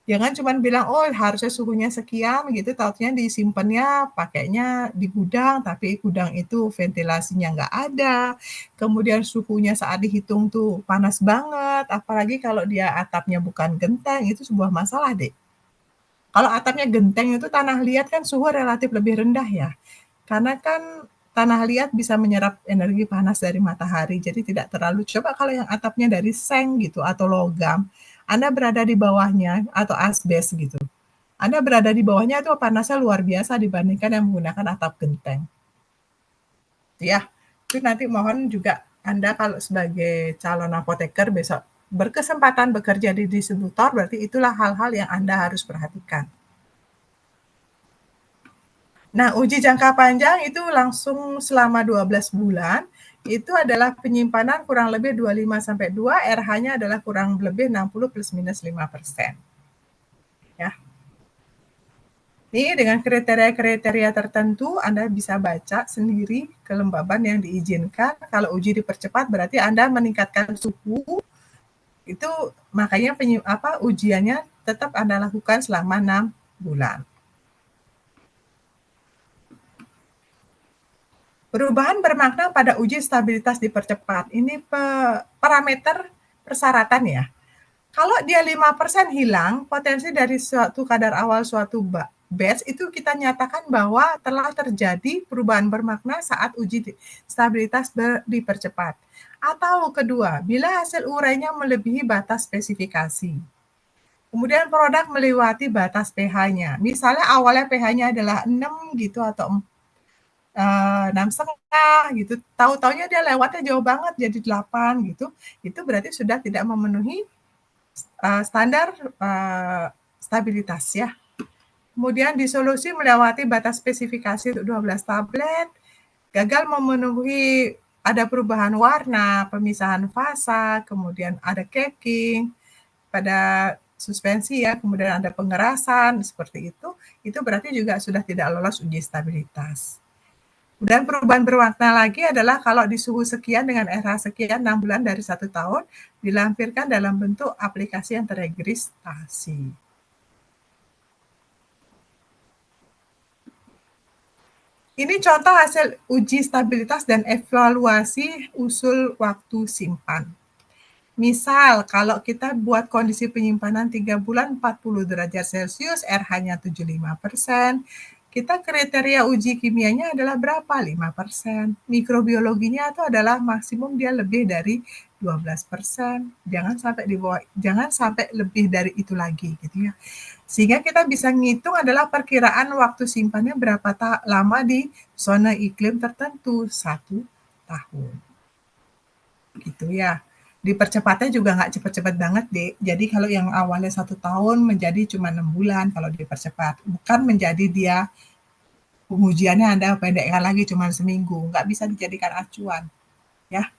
Jangan cuma bilang, oh harusnya suhunya sekian gitu, taunya disimpannya pakainya di gudang, tapi gudang itu ventilasinya nggak ada, kemudian suhunya saat dihitung tuh panas banget, apalagi kalau dia atapnya bukan genteng, itu sebuah masalah deh. Kalau atapnya genteng itu tanah liat kan suhu relatif lebih rendah ya. Karena kan tanah liat bisa menyerap energi panas dari matahari, jadi tidak terlalu. Coba kalau yang atapnya dari seng gitu atau logam, Anda berada di bawahnya atau asbes gitu. Anda berada di bawahnya itu panasnya luar biasa dibandingkan yang menggunakan atap genteng. Ya, itu nanti mohon juga Anda kalau sebagai calon apoteker besok berkesempatan bekerja di distributor, berarti itulah hal-hal yang Anda harus perhatikan. Nah, uji jangka panjang itu langsung selama 12 bulan, itu adalah penyimpanan kurang lebih 25-2, RH-nya adalah kurang lebih 60 plus minus 5%. Ya. Ini dengan kriteria-kriteria tertentu, Anda bisa baca sendiri kelembaban yang diizinkan. Kalau uji dipercepat berarti Anda meningkatkan suhu, itu makanya ujiannya tetap Anda lakukan selama 6 bulan. Perubahan bermakna pada uji stabilitas dipercepat. Ini parameter persyaratan ya. Kalau dia 5% hilang, potensi dari suatu kadar awal suatu batch itu kita nyatakan bahwa telah terjadi perubahan bermakna saat uji stabilitas dipercepat. Atau kedua, bila hasil urainya melebihi batas spesifikasi. Kemudian produk melewati batas pH-nya. Misalnya awalnya pH-nya adalah 6 gitu atau 6,5 gitu, tahu-taunya dia lewatnya jauh banget jadi 8 gitu, itu berarti sudah tidak memenuhi standar stabilitas ya. Kemudian disolusi melewati batas spesifikasi untuk 12 tablet, gagal memenuhi, ada perubahan warna, pemisahan fasa, kemudian ada caking pada suspensi ya, kemudian ada pengerasan seperti itu berarti juga sudah tidak lolos uji stabilitas. Dan perubahan bermakna lagi adalah kalau di suhu sekian dengan RH sekian 6 bulan dari 1 tahun dilampirkan dalam bentuk aplikasi yang teregistrasi. Ini contoh hasil uji stabilitas dan evaluasi usul waktu simpan. Misal, kalau kita buat kondisi penyimpanan 3 bulan 40 derajat Celcius, RH-nya 75%, kita kriteria uji kimianya adalah berapa? 5%. Mikrobiologinya itu adalah maksimum dia lebih dari 12%. Jangan sampai lebih dari itu lagi gitu ya. Sehingga kita bisa ngitung adalah perkiraan waktu simpannya berapa lama di zona iklim tertentu, 1 tahun. Gitu ya. Dipercepatnya juga nggak cepat-cepat banget deh. Jadi kalau yang awalnya 1 tahun menjadi cuma 6 bulan kalau dipercepat. Bukan menjadi dia pengujiannya Anda pendekkan lagi cuma seminggu. Nggak bisa dijadikan acuan. Ya.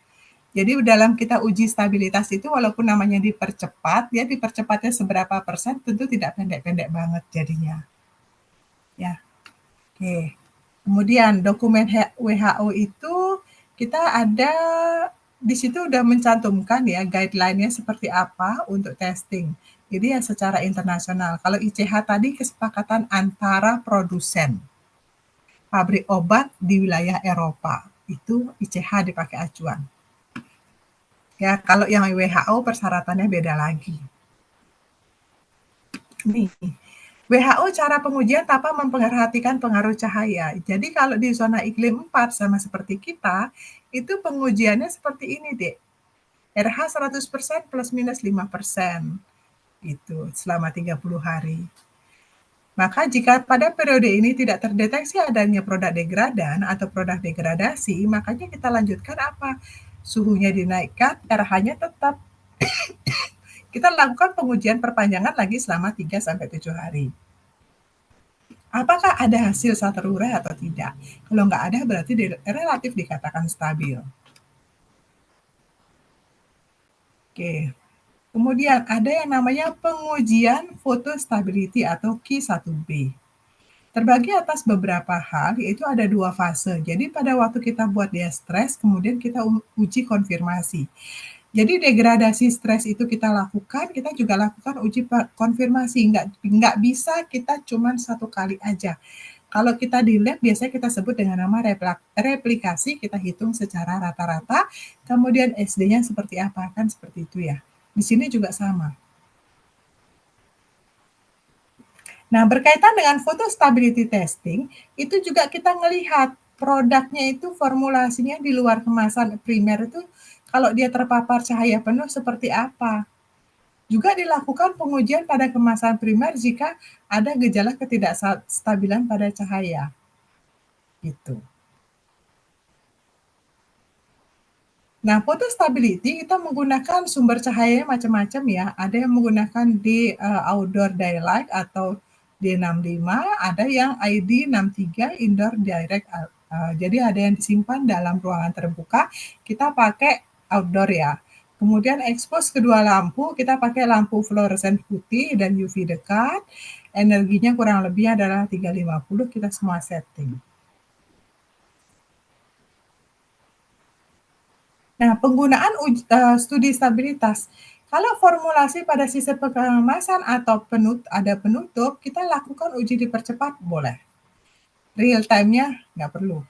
Jadi dalam kita uji stabilitas itu walaupun namanya dipercepat, dia dipercepatnya seberapa persen tentu tidak pendek-pendek banget jadinya. Ya. Oke. Kemudian dokumen WHO itu kita ada di situ udah mencantumkan ya guideline-nya seperti apa untuk testing. Jadi ya secara internasional. Kalau ICH tadi kesepakatan antara produsen pabrik obat di wilayah Eropa. Itu ICH dipakai acuan. Ya, kalau yang WHO persyaratannya beda lagi. Nih, WHO cara pengujian tanpa memperhatikan pengaruh cahaya. Jadi kalau di zona iklim 4 sama seperti kita, itu pengujiannya seperti ini, Dek. RH 100% plus minus 5%. Gitu, selama 30 hari. Maka jika pada periode ini tidak terdeteksi adanya produk degradan atau produk degradasi, makanya kita lanjutkan apa? Suhunya dinaikkan, RH-nya tetap. Kita lakukan pengujian perpanjangan lagi selama 3-7 hari. Apakah ada hasil zat terurai atau tidak? Kalau nggak ada berarti relatif dikatakan stabil. Oke. Kemudian ada yang namanya pengujian photostability atau Q1B. Terbagi atas beberapa hal, yaitu ada 2 fase. Jadi pada waktu kita buat dia stres, kemudian kita uji konfirmasi. Jadi degradasi stres itu kita lakukan, kita juga lakukan uji konfirmasi. Nggak bisa kita cuma 1 kali aja. Kalau kita di lab, biasanya kita sebut dengan nama replikasi, kita hitung secara rata-rata, kemudian SD-nya seperti apa, kan seperti itu ya. Di sini juga sama. Nah, berkaitan dengan photo stability testing, itu juga kita ngelihat produknya itu formulasinya di luar kemasan primer itu kalau dia terpapar cahaya penuh seperti apa. Juga dilakukan pengujian pada kemasan primer jika ada gejala ketidakstabilan pada cahaya. Gitu. Nah, photo stability kita menggunakan sumber cahaya macam-macam ya. Ada yang menggunakan di outdoor daylight atau D65, ada yang ID63 indoor direct. Jadi ada yang disimpan dalam ruangan terbuka, kita pakai outdoor ya. Kemudian expose kedua lampu, kita pakai lampu fluoresen putih dan UV dekat. Energinya kurang lebih adalah 350, kita semua setting. Nah, penggunaan studi stabilitas. Kalau formulasi pada sistem pengemasan atau ada penutup, kita lakukan uji dipercepat boleh. Real time-nya nggak perlu.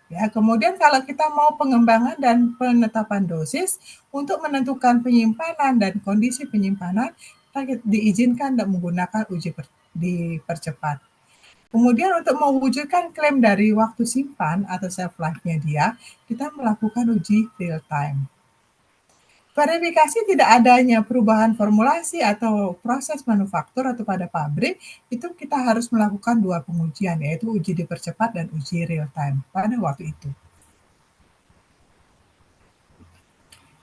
Ya, kemudian kalau kita mau pengembangan dan penetapan dosis untuk menentukan penyimpanan dan kondisi penyimpanan, kita diizinkan dan menggunakan uji dipercepat. Kemudian untuk mewujudkan klaim dari waktu simpan atau shelf life-nya dia, kita melakukan uji real time. Verifikasi tidak adanya perubahan formulasi atau proses manufaktur atau pada pabrik, itu kita harus melakukan 2 pengujian, yaitu uji dipercepat dan uji real time pada waktu itu.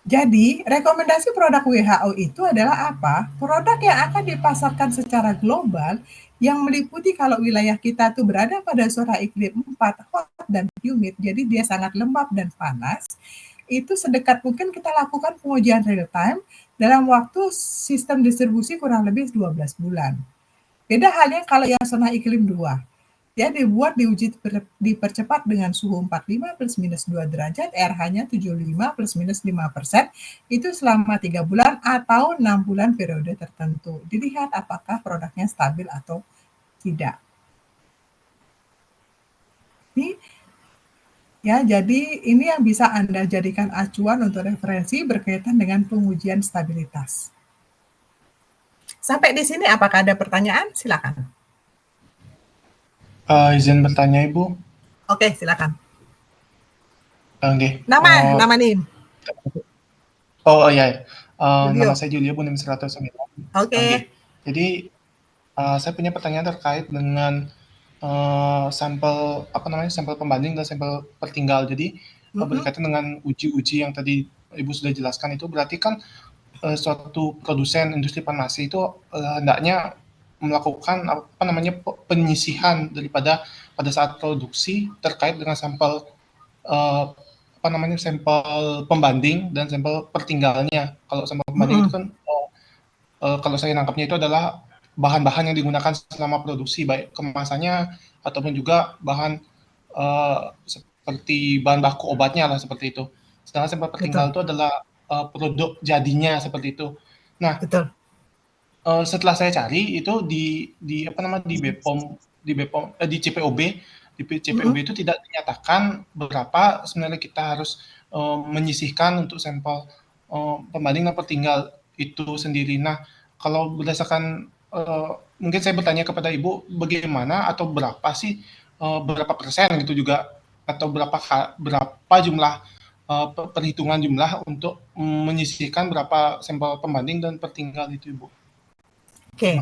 Jadi, rekomendasi produk WHO itu adalah apa? Produk yang akan dipasarkan secara global yang meliputi kalau wilayah kita tuh berada pada zona iklim 4, hot dan humid, jadi dia sangat lembab dan panas, itu sedekat mungkin kita lakukan pengujian real time dalam waktu sistem distribusi kurang lebih 12 bulan. Beda halnya kalau yang zona iklim 2. Dia dibuat diuji dipercepat dengan suhu 45 plus minus 2 derajat, RH-nya 75 plus minus 5%, itu selama 3 bulan atau 6 bulan periode tertentu. Dilihat apakah produknya stabil atau tidak. Ini ya, jadi ini yang bisa Anda jadikan acuan untuk referensi berkaitan dengan pengujian stabilitas. Sampai di sini apakah ada pertanyaan? Silakan. Izin bertanya Ibu. Oke, silakan. Oke. Nama nih. Oh iya. Julio. Nama saya Julio Bunim 109. Oke. Jadi saya punya pertanyaan terkait dengan sampel sampel pembanding dan sampel pertinggal. Jadi berkaitan dengan uji-uji yang tadi Ibu sudah jelaskan, itu berarti kan suatu produsen industri farmasi itu hendaknya melakukan penyisihan daripada pada saat produksi terkait dengan sampel sampel pembanding dan sampel pertinggalnya. Kalau sampel pembanding itu kan kalau saya nangkapnya itu adalah bahan-bahan yang digunakan selama produksi, baik kemasannya ataupun juga bahan seperti bahan baku obatnya lah, seperti itu. Sedangkan sampel pertinggal itu adalah produk jadinya, seperti itu. Nah, setelah saya cari itu di BPOM, di CPOB, itu tidak dinyatakan berapa sebenarnya kita harus menyisihkan untuk sampel pembanding dan pertinggal itu sendiri. Nah, kalau berdasarkan mungkin saya bertanya kepada Ibu, bagaimana atau berapa sih berapa persen gitu juga, atau berapa jumlah perhitungan jumlah untuk menyisihkan berapa sampel pembanding dan pertinggal itu, Ibu? Oke,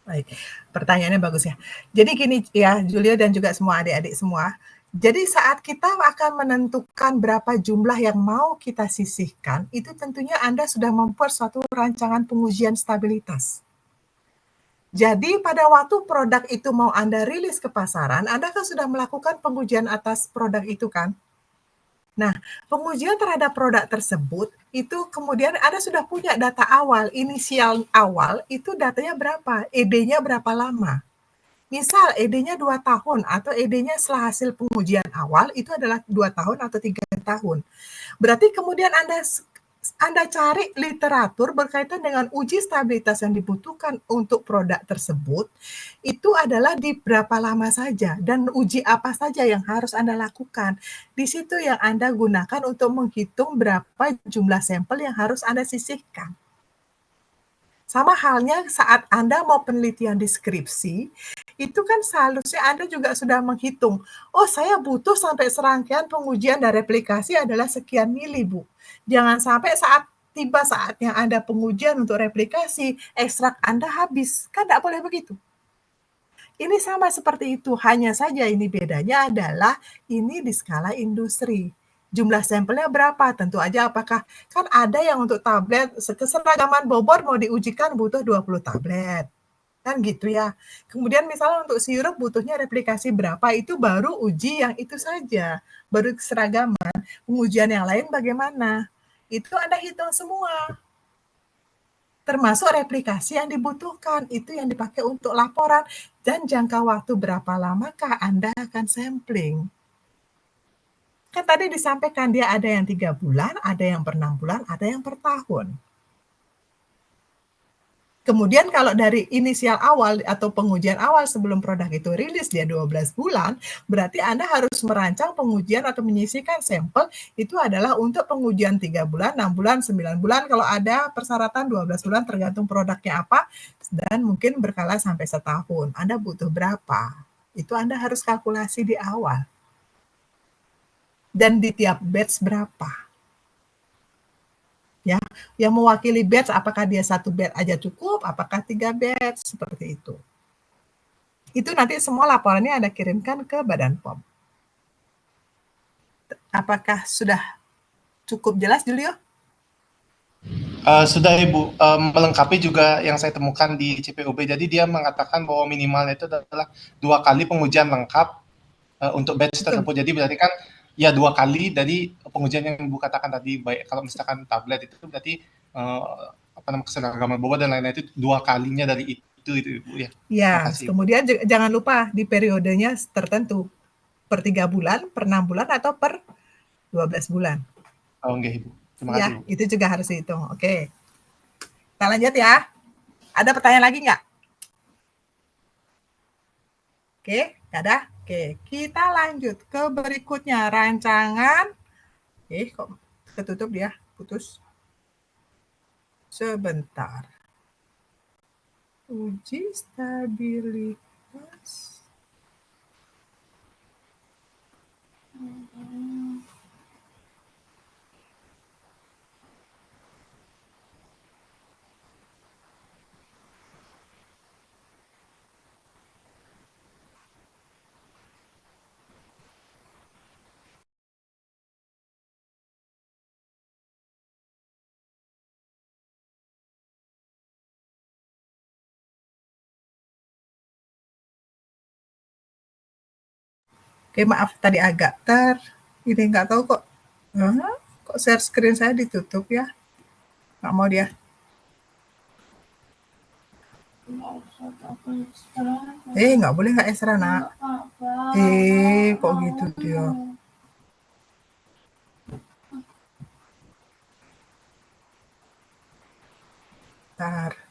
baik. Pertanyaannya bagus ya. Jadi gini ya, Julio dan juga semua adik-adik semua. Jadi saat kita akan menentukan berapa jumlah yang mau kita sisihkan, itu tentunya Anda sudah membuat suatu rancangan pengujian stabilitas. Jadi pada waktu produk itu mau Anda rilis ke pasaran, Anda kan sudah melakukan pengujian atas produk itu kan? Nah, pengujian terhadap produk tersebut, itu kemudian Anda sudah punya data awal, inisial awal, itu datanya berapa, ED-nya berapa lama. Misal ED-nya 2 tahun atau ED-nya setelah hasil pengujian awal itu adalah 2 tahun atau 3 tahun. Berarti kemudian Anda cari literatur berkaitan dengan uji stabilitas yang dibutuhkan untuk produk tersebut, itu adalah di berapa lama saja dan uji apa saja yang harus Anda lakukan. Di situ yang Anda gunakan untuk menghitung berapa jumlah sampel yang harus Anda sisihkan. Sama halnya saat Anda mau penelitian deskripsi, itu kan seharusnya Anda juga sudah menghitung, oh saya butuh sampai serangkaian pengujian dan replikasi adalah sekian mili, Bu. Jangan sampai tiba saatnya Anda pengujian untuk replikasi, ekstrak Anda habis. Kan tidak boleh begitu. Ini sama seperti itu, hanya saja ini bedanya adalah ini di skala industri. Jumlah sampelnya berapa? Tentu aja apakah, kan ada yang untuk tablet, keseragaman bobor mau diujikan butuh 20 tablet. Kan gitu ya. Kemudian misalnya untuk sirup butuhnya replikasi berapa, itu baru uji yang itu saja. Baru keseragaman. Pengujian yang lain bagaimana? Itu Anda hitung semua. Termasuk replikasi yang dibutuhkan. Itu yang dipakai untuk laporan. Dan jangka waktu berapa lamakah Anda akan sampling. Kan tadi disampaikan dia ada yang 3 bulan, ada yang per 6 bulan, ada yang per tahun. Kemudian kalau dari inisial awal atau pengujian awal sebelum produk itu rilis dia 12 bulan, berarti Anda harus merancang pengujian atau menyisihkan sampel itu adalah untuk pengujian 3 bulan, 6 bulan, 9 bulan, kalau ada persyaratan 12 bulan tergantung produknya apa, dan mungkin berkala sampai setahun. Anda butuh berapa? Itu Anda harus kalkulasi di awal. Dan di tiap batch berapa? Ya, yang mewakili batch, apakah dia 1 batch aja cukup, apakah 3 batch, seperti itu. Itu nanti semua laporannya Anda kirimkan ke Badan POM. Apakah sudah cukup jelas, Julio? Sudah Ibu, melengkapi juga yang saya temukan di CPOB. Jadi dia mengatakan bahwa minimalnya itu adalah 2 kali pengujian lengkap untuk batch tersebut. Jadi berarti kan ya 2 kali dari pengujian yang Ibu katakan tadi, baik kalau misalkan tablet itu berarti keseragaman bobot dan lain-lain itu 2 kalinya dari itu Ibu ya. Ya, Makasih, kemudian jangan lupa di periodenya tertentu. Per 3 bulan, per 6 bulan, atau per 12 bulan. Oh, enggak Ibu. Terima Ya, kasih Ibu. itu juga harus dihitung. Oke. Kita lanjut ya. Ada pertanyaan lagi nggak? Oke, nggak ada? Oke, kita lanjut ke berikutnya. Rancangan. Kok ketutup dia? Putus. Sebentar. Uji stabilitas. Oke, maaf tadi agak ini nggak tahu kok. Kok share screen saya ditutup ya? Nggak mau dia. Nggak boleh nggak Esra, nak. Kok gitu dia. Bentar.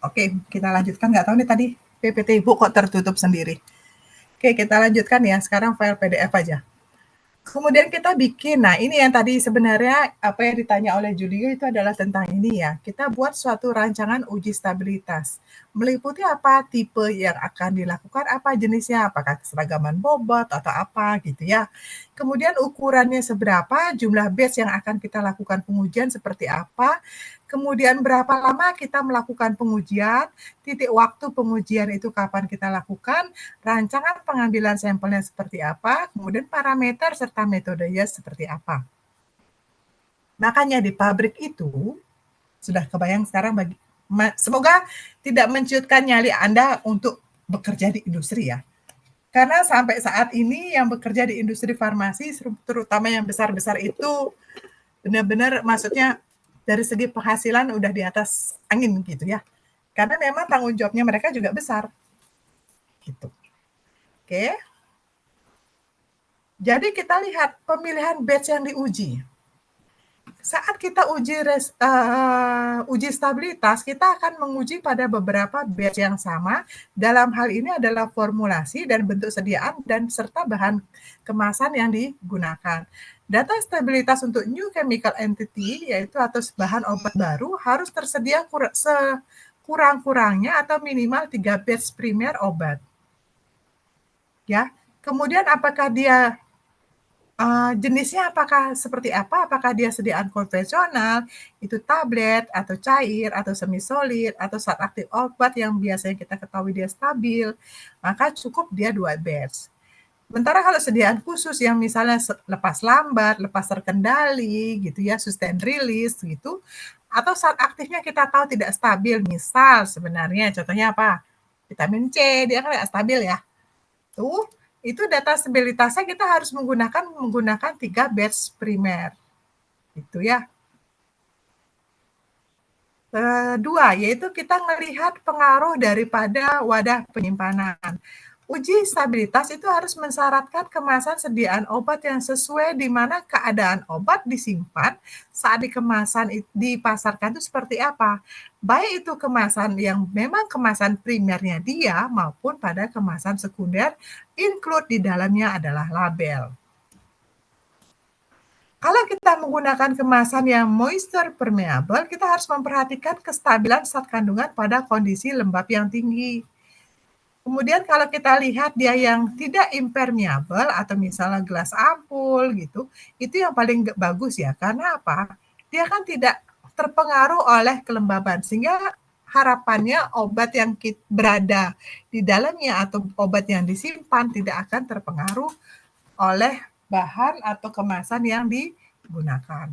Oke, kita lanjutkan. Nggak tahu nih tadi PPT Ibu kok tertutup sendiri. Oke, kita lanjutkan ya. Sekarang file PDF aja. Kemudian kita bikin, nah ini yang tadi sebenarnya apa yang ditanya oleh Julio itu adalah tentang ini ya, kita buat suatu rancangan uji stabilitas. Meliputi apa tipe yang akan dilakukan, apa jenisnya, apakah keseragaman bobot atau apa gitu ya. Kemudian ukurannya seberapa, jumlah batch yang akan kita lakukan pengujian seperti apa, kemudian berapa lama kita melakukan pengujian, titik waktu pengujian itu kapan kita lakukan, rancangan pengambilan sampelnya seperti apa, kemudian parameter serta metodenya seperti apa. Makanya di pabrik itu, sudah kebayang sekarang semoga tidak menciutkan nyali Anda untuk bekerja di industri ya. Karena sampai saat ini yang bekerja di industri farmasi, terutama yang besar-besar itu, benar-benar maksudnya dari segi penghasilan udah di atas angin gitu ya. Karena memang tanggung jawabnya mereka juga besar. Gitu. Oke. Jadi kita lihat pemilihan batch yang diuji. Saat kita uji stabilitas, kita akan menguji pada beberapa batch yang sama. Dalam hal ini adalah formulasi dan bentuk sediaan dan serta bahan kemasan yang digunakan. Data stabilitas untuk new chemical entity, yaitu atau bahan obat baru, harus tersedia sekurang-kurangnya atau minimal 3 batch primer obat. Ya, kemudian apakah dia jenisnya apakah seperti apa? Apakah dia sediaan konvensional, itu tablet, atau cair, atau semi-solid, atau zat aktif obat yang biasanya kita ketahui dia stabil, maka cukup dia 2 batch. Sementara kalau sediaan khusus yang misalnya lepas lambat, lepas terkendali, gitu ya, sustain release, gitu, atau zat aktifnya kita tahu tidak stabil, misal sebenarnya contohnya apa? Vitamin C, dia kan tidak stabil ya. Tuh, itu data stabilitasnya kita harus menggunakan 3 batch primer. Itu ya. Kedua, yaitu kita melihat pengaruh daripada wadah penyimpanan. Uji stabilitas itu harus mensyaratkan kemasan sediaan obat yang sesuai di mana keadaan obat disimpan saat dipasarkan itu seperti apa. Baik itu kemasan yang memang kemasan primernya dia maupun pada kemasan sekunder, include di dalamnya adalah label. Kalau kita menggunakan kemasan yang moisture permeable, kita harus memperhatikan kestabilan zat kandungan pada kondisi lembab yang tinggi. Kemudian kalau kita lihat dia yang tidak impermeable atau misalnya gelas ampul gitu, itu yang paling bagus ya. Karena apa? Dia kan tidak terpengaruh oleh kelembaban sehingga harapannya obat yang berada di dalamnya atau obat yang disimpan tidak akan terpengaruh oleh bahan atau kemasan yang digunakan.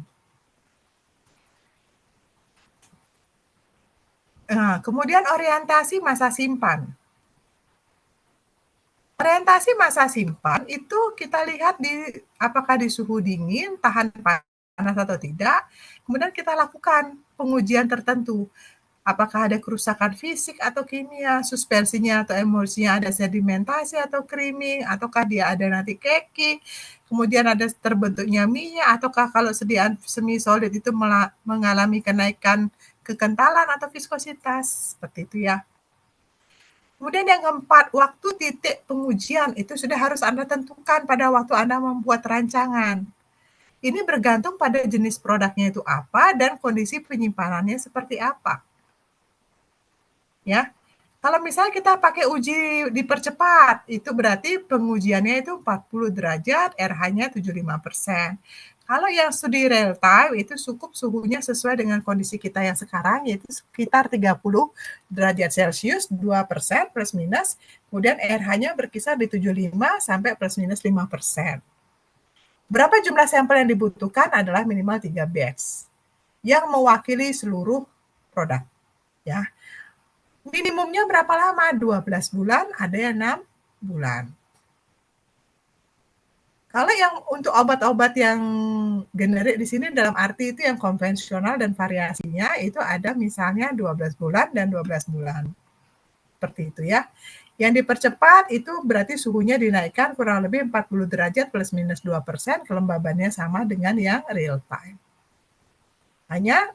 Nah, kemudian orientasi masa simpan. Orientasi masa simpan itu kita lihat apakah di suhu dingin, tahan panas atau tidak. Kemudian kita lakukan pengujian tertentu. Apakah ada kerusakan fisik atau kimia, suspensinya atau emulsinya ada sedimentasi atau creaming, ataukah dia ada nanti caking, kemudian ada terbentuknya minyak, ataukah kalau sediaan semi solid itu mengalami kenaikan kekentalan atau viskositas, seperti itu ya. Kemudian yang keempat, waktu titik pengujian itu sudah harus Anda tentukan pada waktu Anda membuat rancangan. Ini bergantung pada jenis produknya itu apa dan kondisi penyimpanannya seperti apa. Ya, kalau misalnya kita pakai uji dipercepat, itu berarti pengujiannya itu 40 derajat, RH-nya 75%. Kalau yang studi real time itu cukup suhunya sesuai dengan kondisi kita yang sekarang, yaitu sekitar 30 derajat Celcius, 2% plus minus, kemudian RH-nya berkisar di 75 sampai plus minus 5%. Berapa jumlah sampel yang dibutuhkan adalah minimal 3 batch yang mewakili seluruh produk. Ya. Minimumnya berapa lama? 12 bulan, ada yang 6 bulan. Kalau yang untuk obat-obat yang generik di sini dalam arti itu yang konvensional dan variasinya itu ada misalnya 12 bulan dan 12 bulan. Seperti itu ya. Yang dipercepat itu berarti suhunya dinaikkan kurang lebih 40 derajat plus minus 2%, kelembabannya sama dengan yang real time. Hanya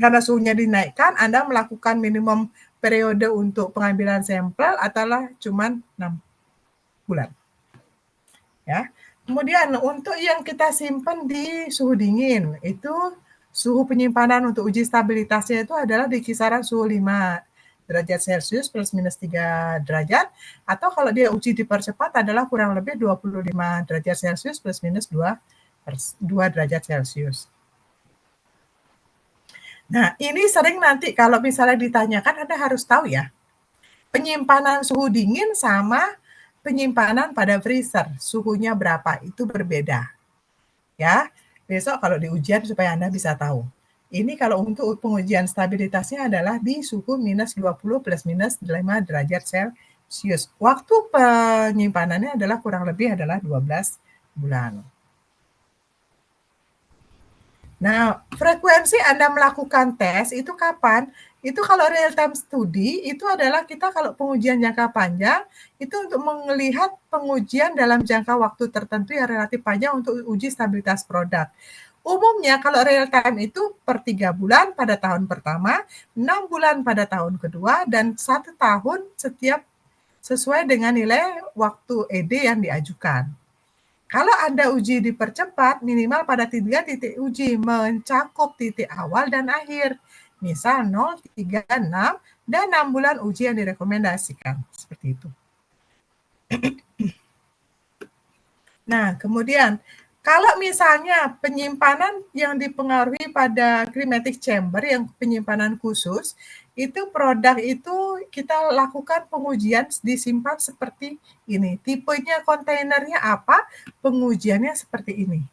karena suhunya dinaikkan, Anda melakukan minimum periode untuk pengambilan sampel adalah cuma 6 bulan. Ya. Kemudian untuk yang kita simpan di suhu dingin, itu suhu penyimpanan untuk uji stabilitasnya itu adalah di kisaran suhu 5 derajat Celcius plus minus 3 derajat, atau kalau dia uji dipercepat adalah kurang lebih 25 derajat Celcius plus minus 2 derajat Celcius. Nah, ini sering nanti kalau misalnya ditanyakan, Anda harus tahu ya, penyimpanan suhu dingin sama penyimpanan pada freezer, suhunya berapa, itu berbeda. Ya, besok kalau di ujian supaya Anda bisa tahu. Ini kalau untuk pengujian stabilitasnya adalah di suhu minus 20 plus minus 5 derajat Celcius. Waktu penyimpanannya adalah kurang lebih adalah 12 bulan. Nah, frekuensi Anda melakukan tes itu kapan? Itu kalau real time study, itu adalah kita kalau pengujian jangka panjang, itu untuk melihat pengujian dalam jangka waktu tertentu yang relatif panjang untuk uji stabilitas produk. Umumnya kalau real time itu per 3 bulan pada tahun pertama, 6 bulan pada tahun kedua, dan 1 tahun setiap sesuai dengan nilai waktu ED yang diajukan. Kalau Anda uji dipercepat, minimal pada 3 titik uji mencakup titik awal dan akhir. Misal 0, 3, 6, dan 6 bulan uji yang direkomendasikan. Seperti itu. Nah, kemudian kalau misalnya penyimpanan yang dipengaruhi pada climatic chamber, yang penyimpanan khusus, itu produk itu kita lakukan pengujian disimpan seperti ini. Tipenya kontainernya apa, pengujiannya seperti ini.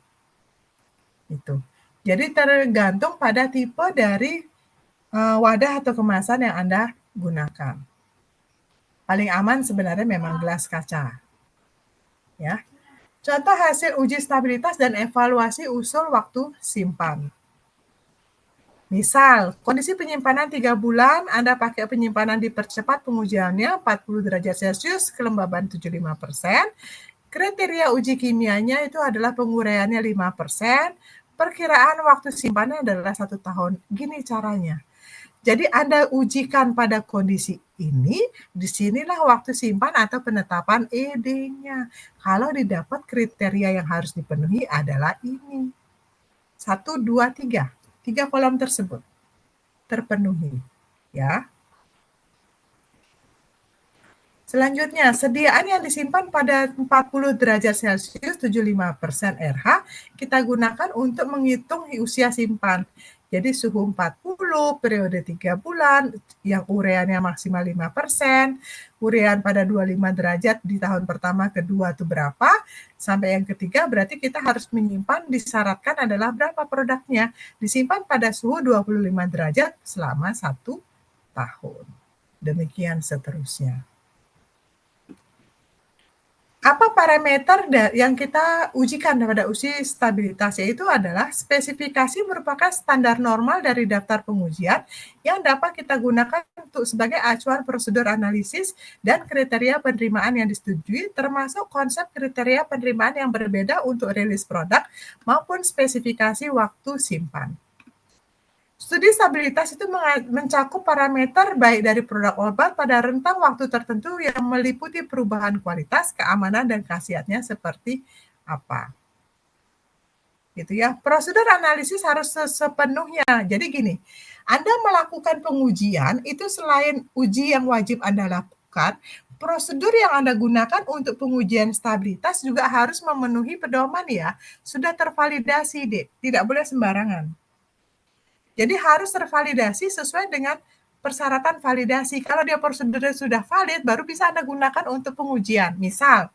Itu. Jadi tergantung pada tipe dari wadah atau kemasan yang Anda gunakan. Paling aman sebenarnya memang gelas kaca. Ya. Contoh hasil uji stabilitas dan evaluasi usul waktu simpan. Misal, kondisi penyimpanan 3 bulan, Anda pakai penyimpanan dipercepat pengujiannya 40 derajat Celcius, kelembaban 75%. Kriteria uji kimianya itu adalah penguraiannya 5%, perkiraan waktu simpannya adalah 1 tahun. Gini caranya. Jadi Anda ujikan pada kondisi ini, disinilah waktu simpan atau penetapan ED-nya. Kalau didapat kriteria yang harus dipenuhi adalah ini. 1, 2, 3. 3 kolom tersebut terpenuhi. Ya. Selanjutnya, sediaan yang disimpan pada 40 derajat Celcius 75% RH kita gunakan untuk menghitung usia simpan. Jadi suhu 40, periode 3 bulan, yang ureannya maksimal 5%, urean pada 25 derajat di tahun pertama, kedua itu berapa, sampai yang ketiga berarti kita harus menyimpan, disyaratkan adalah berapa produknya, disimpan pada suhu 25 derajat selama 1 tahun. Demikian seterusnya. Apa parameter yang kita ujikan pada uji stabilitas, yaitu adalah spesifikasi merupakan standar normal dari daftar pengujian yang dapat kita gunakan untuk sebagai acuan prosedur analisis dan kriteria penerimaan yang disetujui, termasuk konsep kriteria penerimaan yang berbeda untuk rilis produk maupun spesifikasi waktu simpan. Studi stabilitas itu mencakup parameter baik dari produk obat pada rentang waktu tertentu yang meliputi perubahan kualitas, keamanan, dan khasiatnya seperti apa. Gitu ya. Prosedur analisis harus sepenuhnya. Jadi gini, Anda melakukan pengujian itu selain uji yang wajib Anda lakukan, prosedur yang Anda gunakan untuk pengujian stabilitas juga harus memenuhi pedoman ya. Sudah tervalidasi, Dek. Tidak boleh sembarangan. Jadi harus tervalidasi sesuai dengan persyaratan validasi. Kalau dia prosedurnya sudah valid, baru bisa Anda gunakan untuk pengujian. Misal,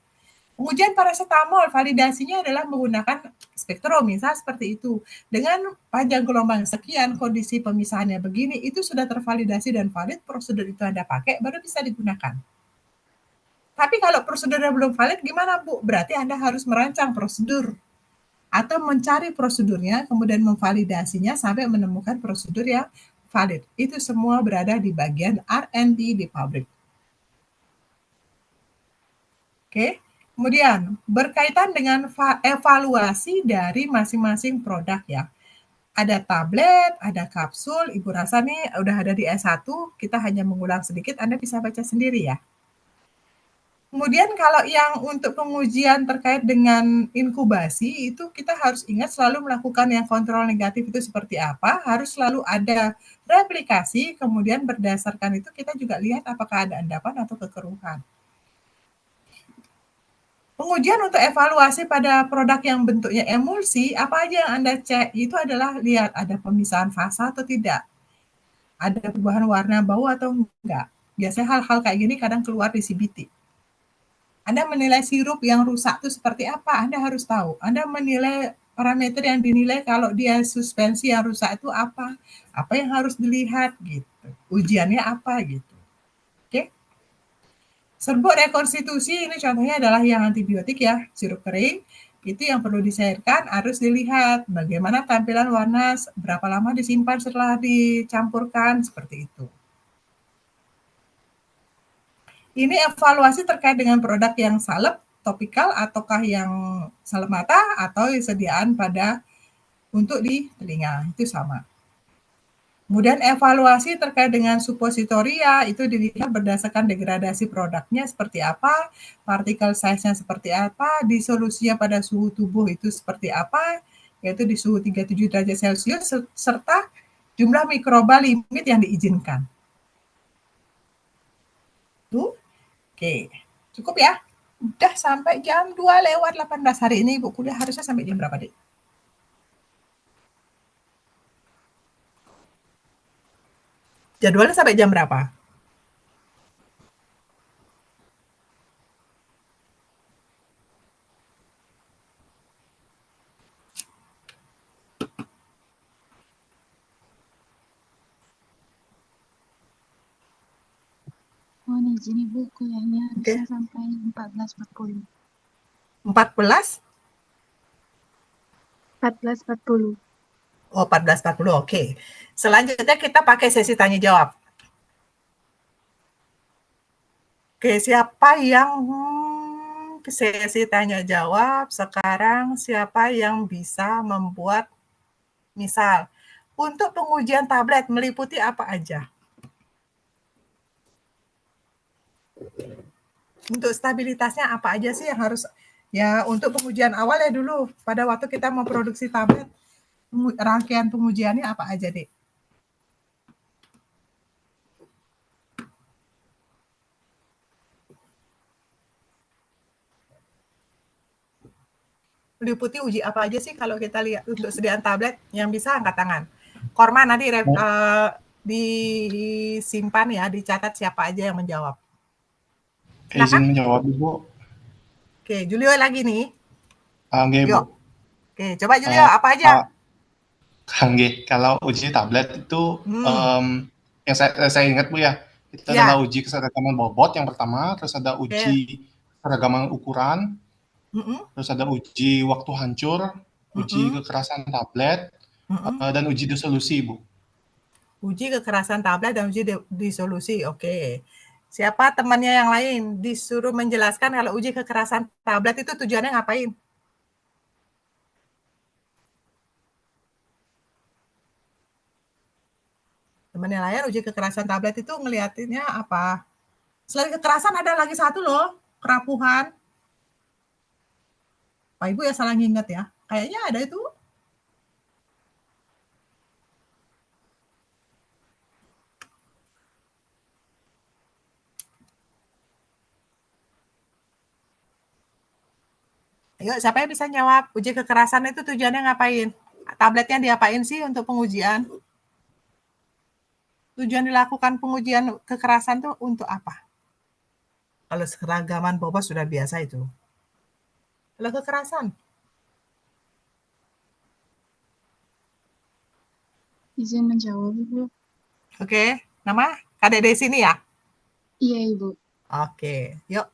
pengujian paracetamol, validasinya adalah menggunakan spektrum, misal seperti itu. Dengan panjang gelombang sekian, kondisi pemisahannya begini, itu sudah tervalidasi dan valid, prosedur itu Anda pakai, baru bisa digunakan. Tapi kalau prosedurnya belum valid, gimana Bu? Berarti Anda harus merancang prosedur atau mencari prosedurnya, kemudian memvalidasinya sampai menemukan prosedur yang valid. Itu semua berada di bagian R&D di pabrik. Oke, kemudian berkaitan dengan evaluasi dari masing-masing produk ya. Ada tablet, ada kapsul, Ibu rasa nih udah ada di S1, kita hanya mengulang sedikit, Anda bisa baca sendiri ya. Kemudian kalau yang untuk pengujian terkait dengan inkubasi, itu kita harus ingat selalu melakukan yang kontrol negatif itu seperti apa, harus selalu ada replikasi, kemudian berdasarkan itu kita juga lihat apakah ada endapan atau kekeruhan. Pengujian untuk evaluasi pada produk yang bentuknya emulsi, apa aja yang Anda cek? Itu adalah lihat ada pemisahan fasa atau tidak. Ada perubahan warna bau atau enggak. Biasanya hal-hal kayak gini kadang keluar di CBT. Anda menilai sirup yang rusak itu seperti apa? Anda harus tahu. Anda menilai parameter yang dinilai kalau dia suspensi yang rusak itu apa? Apa yang harus dilihat gitu. Ujiannya apa gitu. Oke? Serbuk rekonstitusi ini contohnya adalah yang antibiotik ya, sirup kering. Itu yang perlu dicairkan harus dilihat bagaimana tampilan warna, berapa lama disimpan setelah dicampurkan, seperti itu. Ini evaluasi terkait dengan produk yang salep, topikal, ataukah yang salep mata, atau sediaan pada untuk di telinga, itu sama. Kemudian evaluasi terkait dengan supositoria itu dilihat berdasarkan degradasi produknya seperti apa, partikel size-nya seperti apa, disolusinya pada suhu tubuh itu seperti apa, yaitu di suhu 37 derajat Celcius, serta jumlah mikroba limit yang diizinkan. Tuh, oke, cukup ya? Udah sampai jam 2:18 hari ini Ibu kuliah harusnya sampai jam berapa, Dik? Jadwalnya sampai jam berapa? Mohon izin Ibu, kuliahnya bisa sampai 14.40. 14? 14.40. Oh, 14.40, oke. Selanjutnya kita pakai sesi tanya jawab. Oke, siapa yang sesi tanya jawab sekarang, siapa yang bisa membuat, misal, untuk pengujian tablet meliputi apa aja? Untuk stabilitasnya apa aja sih yang harus, ya untuk pengujian awal ya dulu, pada waktu kita mau produksi tablet, rangkaian pengujiannya apa aja, Dek? Meliputi uji apa aja sih kalau kita lihat untuk sediaan tablet yang bisa angkat tangan. Korma nanti disimpan ya, dicatat siapa aja yang menjawab. Silakan. Izin menjawab Ibu. Oke, Julio lagi nih. Nggih, Bu. Oke, coba Julio apa aja? Nggih, kalau uji tablet itu yang saya ingat Bu ya, itu adalah uji keseragaman bobot yang pertama, terus ada uji keseragaman ukuran, terus ada uji waktu hancur, uji kekerasan tablet, dan uji disolusi, Bu. Uji kekerasan tablet dan uji disolusi, oke. Siapa temannya yang lain disuruh menjelaskan kalau uji kekerasan tablet itu tujuannya ngapain? Teman yang lain uji kekerasan tablet itu ngeliatinnya apa? Selain kekerasan ada lagi satu loh, kerapuhan. Pak Ibu ya salah nginget ya. Kayaknya ada itu. Ayo, siapa yang bisa jawab? Uji kekerasan itu tujuannya ngapain? Tabletnya diapain sih untuk pengujian? Tujuan dilakukan pengujian kekerasan itu untuk apa? Kalau seragaman bobot sudah biasa itu. Kalau kekerasan? Izin menjawab, Ibu. Oke, nama Kak Dede sini ya? Iya, Ibu. Oke, yuk.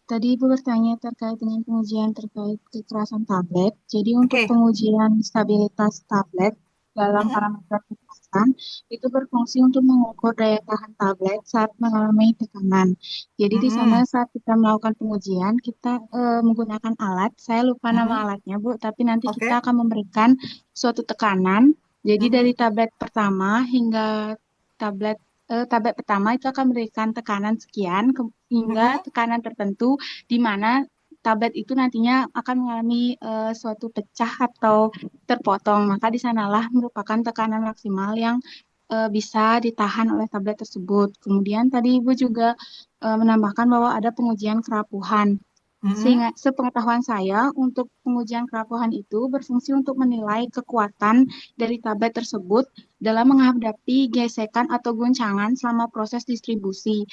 Tadi Ibu bertanya terkait dengan pengujian terkait kekerasan tablet. Jadi untuk pengujian stabilitas tablet dalam parameter kekerasan itu berfungsi untuk mengukur daya tahan tablet saat mengalami tekanan. Jadi di sana saat kita melakukan pengujian kita menggunakan alat. Saya lupa nama alatnya Bu, tapi nanti kita akan memberikan suatu tekanan. Jadi dari tablet pertama hingga tablet tablet pertama itu akan memberikan tekanan sekian hingga tekanan tertentu di mana tablet itu nantinya akan mengalami suatu pecah atau terpotong. Maka di sanalah merupakan tekanan maksimal yang bisa ditahan oleh tablet tersebut. Kemudian tadi Ibu juga menambahkan bahwa ada pengujian kerapuhan. Sehingga sepengetahuan saya untuk pengujian kerapuhan itu berfungsi untuk menilai kekuatan dari tablet tersebut dalam menghadapi gesekan atau guncangan selama proses distribusi.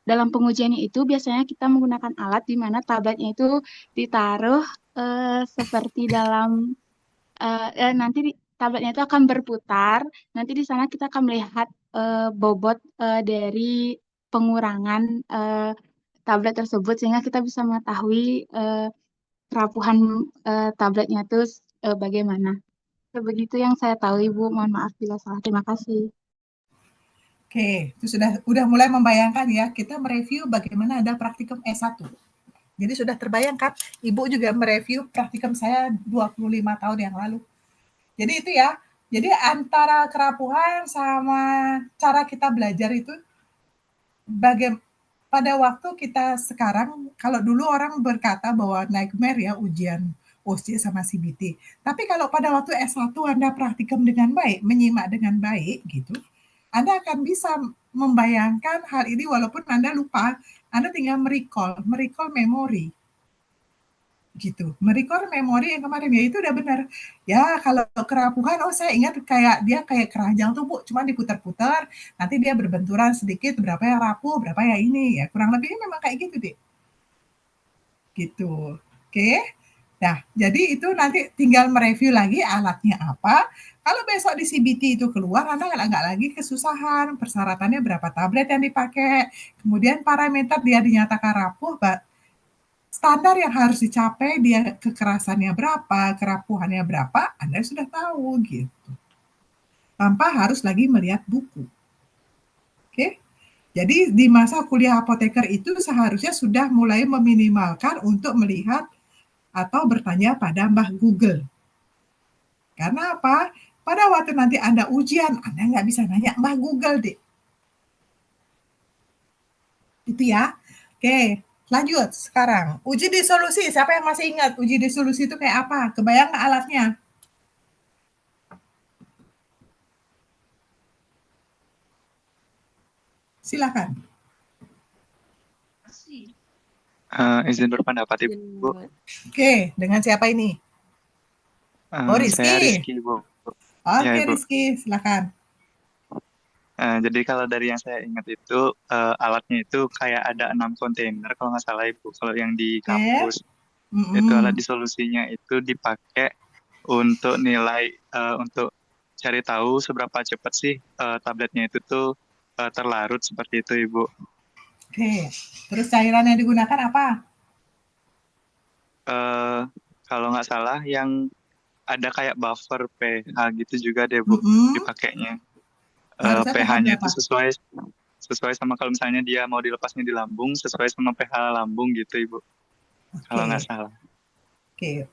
Dalam pengujian itu biasanya kita menggunakan alat di mana tabletnya itu ditaruh seperti dalam nanti tabletnya itu akan berputar. Nanti di sana kita akan melihat bobot dari pengurangan tablet tersebut sehingga kita bisa mengetahui kerapuhan tabletnya itu bagaimana. Begitu yang saya tahu Ibu. Mohon maaf bila salah. Terima kasih. Oke, itu udah mulai membayangkan ya, kita mereview bagaimana ada praktikum S1. Jadi sudah terbayangkan, Ibu juga mereview praktikum saya 25 tahun yang lalu. Jadi itu ya, jadi antara kerapuhan sama cara kita belajar itu, pada waktu kita sekarang, kalau dulu orang berkata bahwa nightmare ya ujian OSCE sama CBT. Tapi kalau pada waktu S1 Anda praktikum dengan baik, menyimak dengan baik gitu, Anda akan bisa membayangkan hal ini walaupun Anda lupa, Anda tinggal merecall memori gitu. Merecall memori yang kemarin ya itu udah benar. Ya kalau kerapuhan, oh saya ingat kayak dia kayak keranjang tuh Bu, cuma diputar-putar, nanti dia berbenturan sedikit, berapa yang rapuh, berapa yang ini ya. Kurang lebihnya memang kayak gitu deh. Gitu. Oke. Nah, jadi itu nanti tinggal mereview lagi alatnya apa. Kalau besok di CBT itu keluar, Anda nggak lagi kesusahan. Persyaratannya berapa tablet yang dipakai, kemudian parameter dia dinyatakan rapuh, standar yang harus dicapai, dia kekerasannya berapa, kerapuhannya berapa, Anda sudah tahu gitu. Tanpa harus lagi melihat buku. Oke? Jadi di masa kuliah apoteker itu seharusnya sudah mulai meminimalkan untuk melihat atau bertanya pada Mbah Google. Karena apa? Pada waktu nanti Anda ujian, Anda nggak bisa nanya Mbah Google deh. Itu ya. Oke, lanjut sekarang. Uji disolusi, siapa yang masih ingat uji disolusi itu kayak apa? Kebayang nggak alatnya? Silakan. Izin berpendapat Ibu. Oke, dengan siapa ini? Rizky. Saya Rizky, Bu. Oke, ya, Rizky, silakan. Jadi kalau dari yang saya ingat itu alatnya itu kayak ada 6 kontainer kalau nggak salah Ibu. Kalau yang di kampus itu alat disolusinya itu dipakai untuk nilai untuk cari tahu seberapa cepat sih tabletnya itu tuh terlarut seperti itu Ibu. Oke, terus cairan yang digunakan apa? Kalau nggak salah yang ada kayak buffer pH gitu juga deh Bu dipakainya. pH-nya itu sesuai sama kalau misalnya dia mau dilepasnya di lambung sesuai sama pH lambung gitu Ibu. Kalau nggak salah. Oke,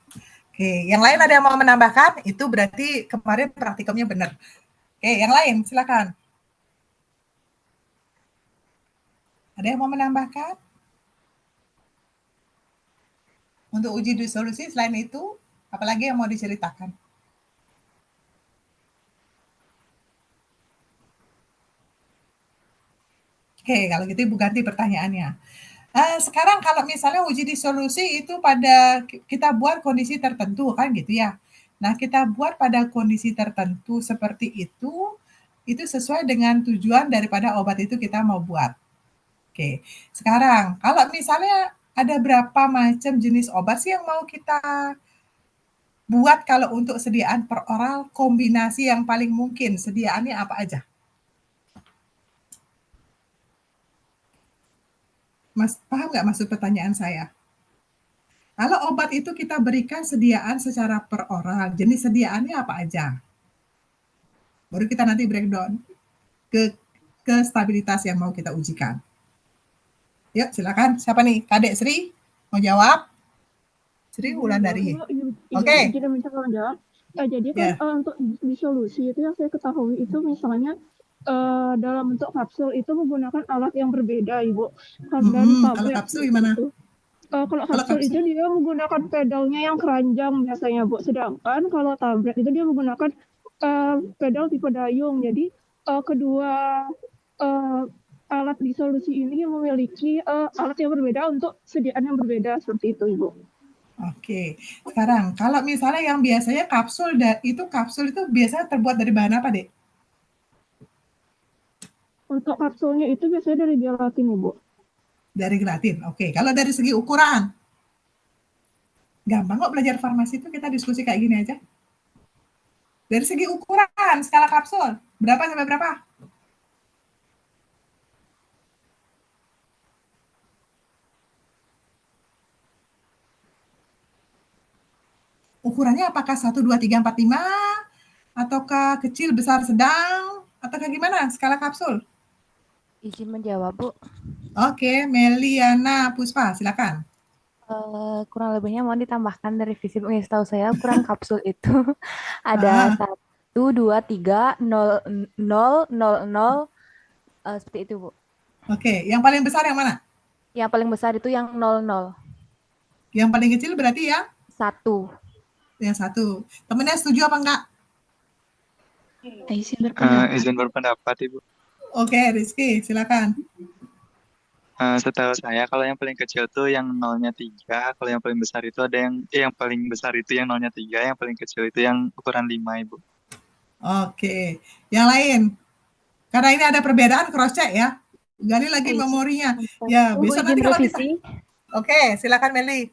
yang lain ada yang mau menambahkan? Itu berarti kemarin praktikumnya benar. Oke, yang lain silakan. Ada yang mau menambahkan? Untuk uji disolusi selain itu, apalagi yang mau diceritakan? Oke, kalau gitu Ibu ganti pertanyaannya. Sekarang kalau misalnya uji disolusi itu pada kita buat kondisi tertentu kan gitu ya. Nah, kita buat pada kondisi tertentu seperti itu sesuai dengan tujuan daripada obat itu kita mau buat. Oke, sekarang kalau misalnya ada berapa macam jenis obat sih yang mau kita buat kalau untuk sediaan per oral, kombinasi yang paling mungkin, sediaannya apa aja? Mas, paham nggak maksud pertanyaan saya? Kalau obat itu kita berikan sediaan secara per oral, jenis sediaannya apa aja? Baru kita nanti breakdown ke stabilitas yang mau kita ujikan. Yuk, silakan. Siapa nih? Kadek Sri mau jawab? Sri Wulandari. Oke. Kita minta kalau jawab. Jadi kan untuk disolusi itu yang saya ketahui itu misalnya dalam bentuk kapsul itu menggunakan alat yang berbeda, Ibu. Dan Kalau tablet kapsul gimana? itu. Kalau kapsul itu dia menggunakan pedalnya yang keranjang biasanya, Bu. Sedangkan kalau tablet itu dia menggunakan pedal tipe dayung. Jadi kedua alat di solusi ini memiliki alat yang berbeda untuk sediaan yang berbeda seperti itu, Ibu. Oke, sekarang kalau misalnya yang biasanya kapsul itu biasanya terbuat dari bahan apa, Dek? Untuk kapsulnya itu biasanya dari gelatin, Ibu. Dari gelatin, oke. Kalau dari segi ukuran, gampang kok belajar farmasi itu kita diskusi kayak gini aja. Dari segi ukuran, skala kapsul, berapa sampai berapa? Ukurannya apakah 1, 2, 3, 4, 5? Ataukah kecil, besar, sedang? Ataukah gimana skala kapsul? Izin menjawab, Bu. Oke, Meliana Puspa, silakan. Kurang lebihnya mohon ditambahkan dari visi. Setahu saya ukuran kapsul itu ada 1, 2, 3, 0, 0, 0, 0, seperti itu, Bu. Oke, yang paling besar yang mana? Yang paling besar itu yang 0, 0. Yang paling kecil berarti yang? 1. Yang 1. Temennya setuju apa enggak? Izin berpendapat, Ibu. Oke, Rizky, silakan. Setahu saya kalau yang paling kecil tuh yang 0-nya 3, kalau yang paling besar itu ada yang paling besar itu yang 0-nya 3, yang paling kecil itu yang ukuran 5, Ibu. Oke, yang lain. Karena ini ada perbedaan cross check ya. Gali lagi memorinya. Ya, besok nanti kalau bisa. Oke, silakan Meli.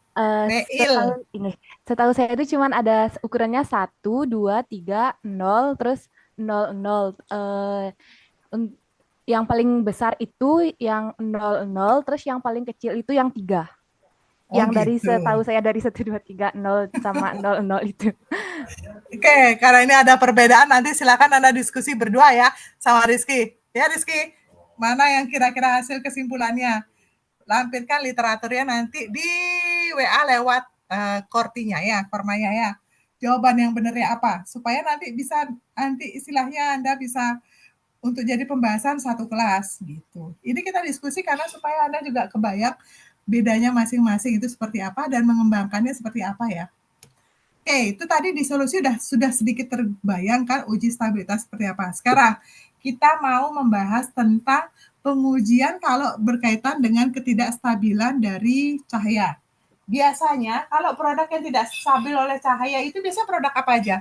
Setahu saya itu cuma ada ukurannya 1, 2, 3, 0, terus 0, 0. Yang paling besar itu yang 0, 0, terus yang paling kecil itu yang 3. Yang dari setahu saya dari 1, 2, 3, 0 sama 0, 0 itu. Oke, karena ini ada perbedaan, nanti silakan Anda diskusi berdua ya sama Rizky. Ya Rizky, mana yang kira-kira hasil kesimpulannya? Lampirkan literaturnya nanti di WA lewat Kortinya ya, Kormanya ya. Jawaban yang benernya apa? Supaya nanti istilahnya Anda bisa untuk jadi pembahasan satu kelas gitu. Ini kita diskusi karena supaya Anda juga kebayang bedanya masing-masing itu seperti apa dan mengembangkannya seperti apa ya. Oke, itu tadi di solusi sudah sedikit terbayangkan uji stabilitas seperti apa. Sekarang kita mau membahas tentang pengujian kalau berkaitan dengan ketidakstabilan dari cahaya. Biasanya kalau produk yang tidak stabil oleh cahaya itu biasanya produk apa aja?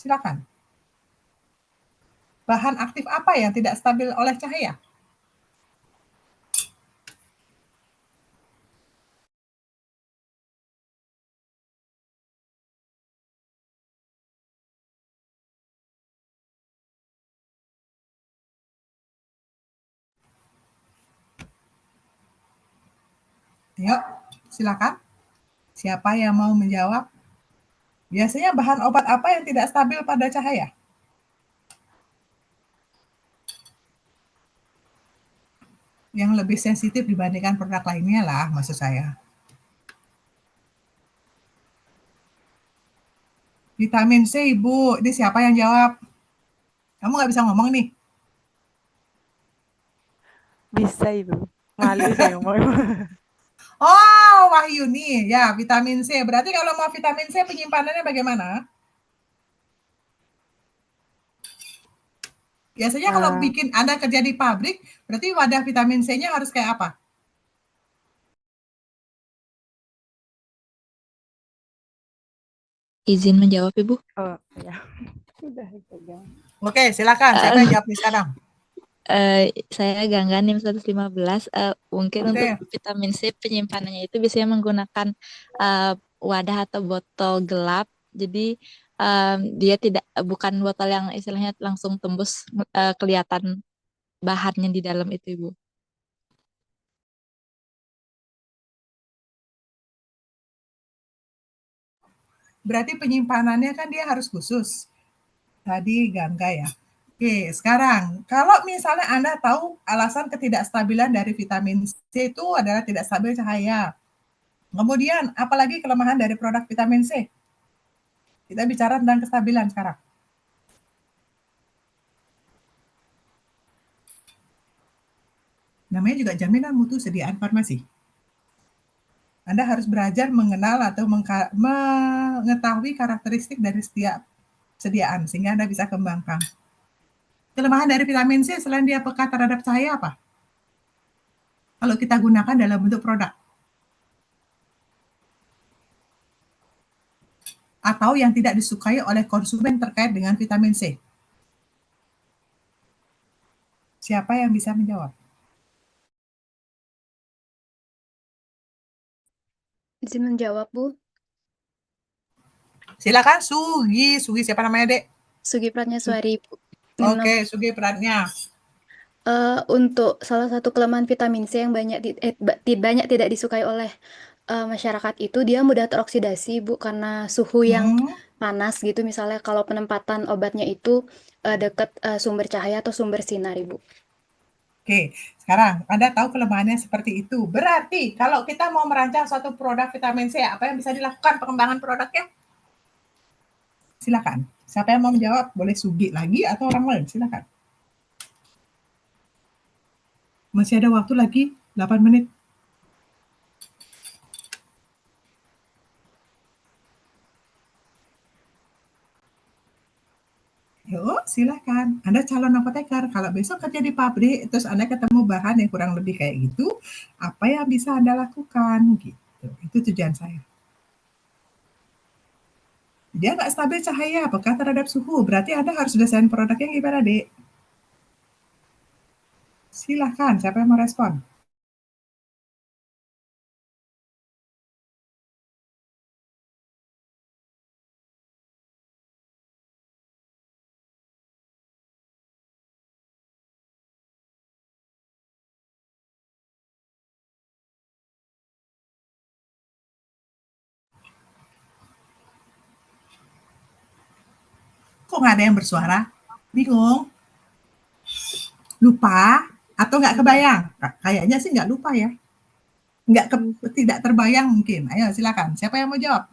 Silakan. Bahan aktif apa yang tidak stabil oleh cahaya? Yuk, silakan. Siapa yang mau menjawab? Biasanya bahan obat apa yang tidak stabil pada cahaya? Yang lebih sensitif dibandingkan produk lainnya lah, maksud saya. Vitamin C, Ibu. Ini siapa yang jawab? Kamu nggak bisa ngomong nih? Bisa, Ibu. Malu saya ngomong. Oh, Wahyuni. Ya, vitamin C. Berarti kalau mau vitamin C penyimpanannya bagaimana? Biasanya kalau bikin Anda kerja di pabrik, berarti wadah vitamin C-nya harus kayak apa? Izin menjawab, Ibu. Oh, ya. Sudah dipegang. Oke, silakan. Siapa yang jawab nih sekarang? Saya Gangga NIM 115. Mungkin untuk vitamin C penyimpanannya itu biasanya menggunakan wadah atau botol gelap. Jadi dia bukan botol yang istilahnya langsung tembus kelihatan bahannya di dalam itu, Ibu. Berarti penyimpanannya kan dia harus khusus. Tadi Gangga ya. Oke, sekarang kalau misalnya Anda tahu alasan ketidakstabilan dari vitamin C itu adalah tidak stabil cahaya. Kemudian, apalagi kelemahan dari produk vitamin C? Kita bicara tentang kestabilan sekarang. Namanya juga jaminan mutu sediaan farmasi. Anda harus belajar mengenal atau mengetahui karakteristik dari setiap sediaan, sehingga Anda bisa kembangkan. Kelemahan dari vitamin C selain dia peka terhadap cahaya apa? Kalau kita gunakan dalam bentuk produk. Atau yang tidak disukai oleh konsumen terkait dengan vitamin C. Siapa yang bisa menjawab? Izin menjawab, Bu. Silakan Sugi. Sugi siapa namanya, Dek? Sugi Pratnyaswari, Bu. Oke, Sugi Pratnya. Untuk salah satu kelemahan vitamin C yang banyak tidak disukai oleh masyarakat itu, dia mudah teroksidasi, Bu, karena suhu yang panas gitu. Misalnya kalau penempatan obatnya itu dekat sumber cahaya atau sumber sinar, Ibu. Oke, sekarang Anda tahu kelemahannya seperti itu. Berarti kalau kita mau merancang suatu produk vitamin C, apa yang bisa dilakukan pengembangan produknya? Silakan. Siapa yang mau menjawab? Boleh Sugi lagi atau orang lain? Silakan. Masih ada waktu lagi 8 menit. Yuk, silakan. Anda calon apoteker. Kalau besok kerja di pabrik, terus Anda ketemu bahan yang kurang lebih kayak gitu, apa yang bisa Anda lakukan? Gitu. Itu tujuan saya. Dia nggak stabil cahaya, peka terhadap suhu. Berarti Anda harus desain produknya gimana, Dek? Silahkan, siapa yang mau respon? Kok nggak ada yang bersuara? Bingung? Lupa? Atau nggak kebayang? Kayaknya sih nggak lupa ya. Tidak terbayang mungkin. Ayo silakan. Siapa yang mau jawab?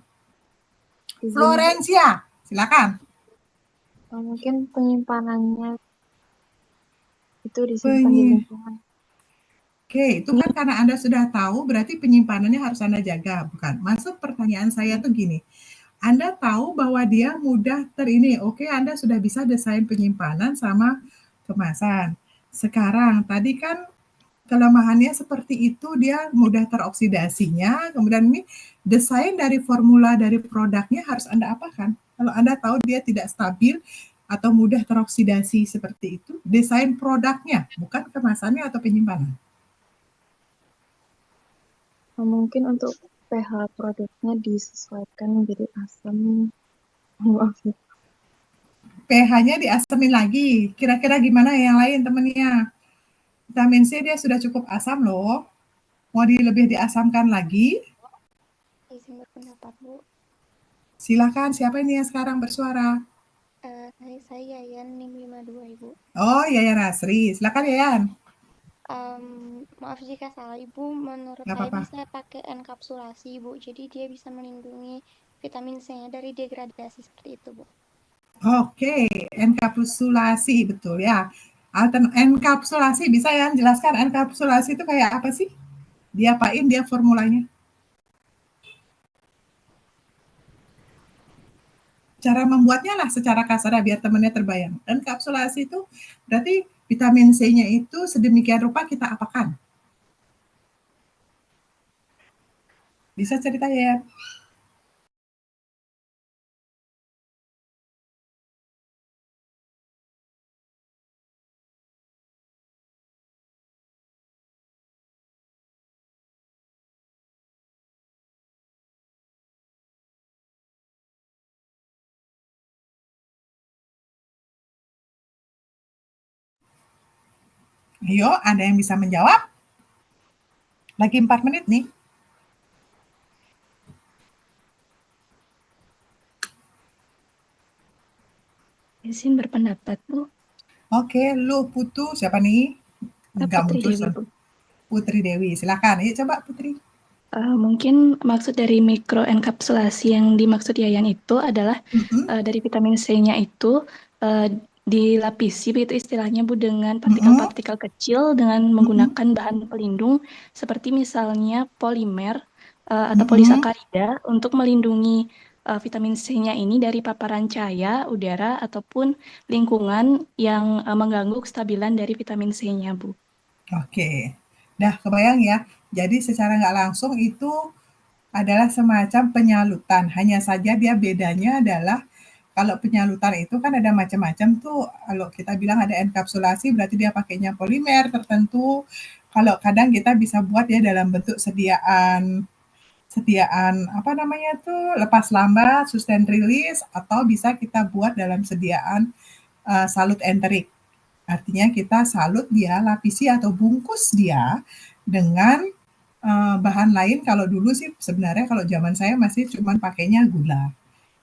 Florencia, silakan. Mungkin penyimpanannya itu disimpan di lingkungan. Oke, itu kan karena Anda sudah tahu, berarti penyimpanannya harus Anda jaga, bukan? Masuk pertanyaan saya tuh gini, Anda tahu bahwa dia mudah oke, Anda sudah bisa desain penyimpanan sama kemasan. Sekarang, tadi kan kelemahannya seperti itu, dia mudah teroksidasinya, kemudian ini desain dari formula dari produknya harus Anda apakan? Kalau Anda tahu dia tidak stabil atau mudah teroksidasi seperti itu, desain produknya, bukan kemasannya atau penyimpanan. Mungkin untuk pH produknya disesuaikan menjadi asam. Maaf ya. pH-nya diasamin lagi. Kira-kira gimana yang lain temennya? Vitamin C dia sudah cukup asam loh. Mau lebih diasamkan lagi? Izin berpendapat, Bu. Silakan, siapa ini yang sekarang bersuara? Saya Yayan, NIM 52, Ibu. Oh, Yayan Rasri. Silakan Yayan. Maaf jika salah, Ibu. Menurut saya bisa pakai enkapsulasi, Bu. Jadi dia bisa melindungi vitamin C-nya dari degradasi seperti itu, Bu. Oke, enkapsulasi, betul ya. Enkapsulasi, bisa ya jelaskan enkapsulasi itu kayak apa sih? Diapain dia formulanya? Cara membuatnya lah secara kasar biar temannya terbayang. Enkapsulasi itu berarti vitamin C-nya itu sedemikian rupa kita apakan? Bisa cerita ya? Ayo, ada yang bisa menjawab? Lagi 4 menit nih. Izin berpendapat, Bu. Oke, lu Putu siapa nih? Enggak muncul. Dewi, Bu. Putri Dewi, silakan. Ayo coba Putri. Mungkin maksud dari mikroenkapsulasi yang dimaksud Yayan itu adalah dari vitamin C-nya itu dilapisi begitu istilahnya Bu dengan partikel-partikel kecil dengan menggunakan bahan pelindung seperti misalnya polimer atau polisakarida untuk melindungi vitamin C-nya ini dari paparan cahaya, udara ataupun lingkungan yang mengganggu kestabilan dari vitamin C-nya Bu. Oke, dah kebayang ya. Jadi secara nggak langsung itu adalah semacam penyalutan. Hanya saja dia bedanya adalah kalau penyalutan itu kan ada macam-macam tuh. Kalau kita bilang ada enkapsulasi berarti dia pakainya polimer tertentu. Kalau kadang kita bisa buat ya dalam bentuk sediaan apa namanya tuh lepas lambat, sustain release, atau bisa kita buat dalam sediaan salut enterik. Artinya kita salut dia, lapisi atau bungkus dia dengan bahan lain. Kalau dulu sih sebenarnya kalau zaman saya masih cuman pakainya gula.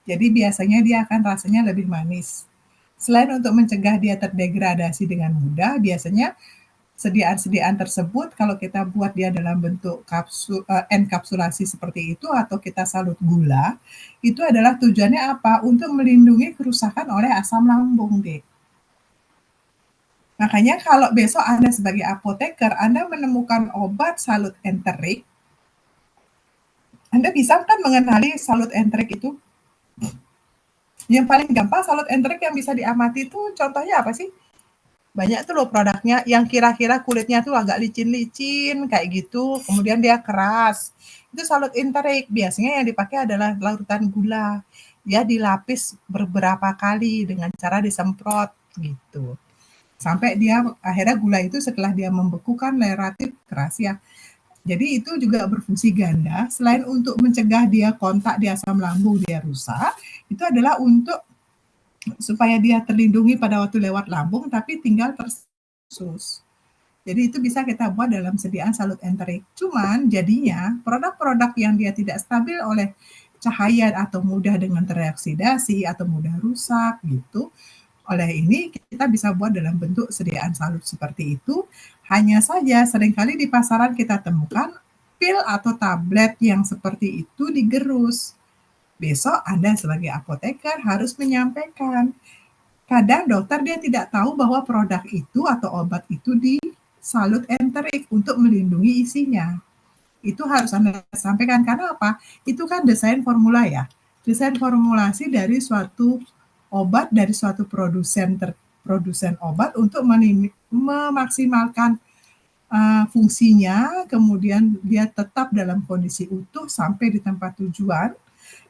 Jadi biasanya dia akan rasanya lebih manis. Selain untuk mencegah dia terdegradasi dengan mudah, biasanya sediaan-sediaan tersebut kalau kita buat dia dalam bentuk enkapsulasi seperti itu atau kita salut gula, itu adalah tujuannya apa? Untuk melindungi kerusakan oleh asam lambung, Dek. Makanya kalau besok Anda sebagai apoteker, Anda menemukan obat salut enterik, Anda bisa kan mengenali salut enterik itu? Yang paling gampang salut enterik yang bisa diamati itu contohnya apa sih? Banyak tuh loh produknya yang kira-kira kulitnya tuh agak licin-licin kayak gitu, kemudian dia keras. Itu salut enterik, biasanya yang dipakai adalah larutan gula. Dia dilapis beberapa kali dengan cara disemprot gitu. Sampai dia akhirnya gula itu setelah dia membeku kan relatif keras ya. Jadi itu juga berfungsi ganda. Selain untuk mencegah dia kontak di asam lambung dia rusak, itu adalah untuk supaya dia terlindungi pada waktu lewat lambung, tapi tinggal tersus. Jadi itu bisa kita buat dalam sediaan salut enterik. Cuman jadinya produk-produk yang dia tidak stabil oleh cahaya atau mudah dengan teroksidasi atau mudah rusak gitu, oleh ini kita bisa buat dalam bentuk sediaan salut seperti itu. Hanya saja seringkali di pasaran kita temukan pil atau tablet yang seperti itu digerus. Besok Anda sebagai apoteker harus menyampaikan. Kadang dokter dia tidak tahu bahwa produk itu atau obat itu di salut enterik untuk melindungi isinya. Itu harus Anda sampaikan karena apa? Itu kan desain formula ya. Desain formulasi dari suatu obat dari suatu produsen obat untuk memaksimalkan fungsinya, kemudian dia tetap dalam kondisi utuh sampai di tempat tujuan,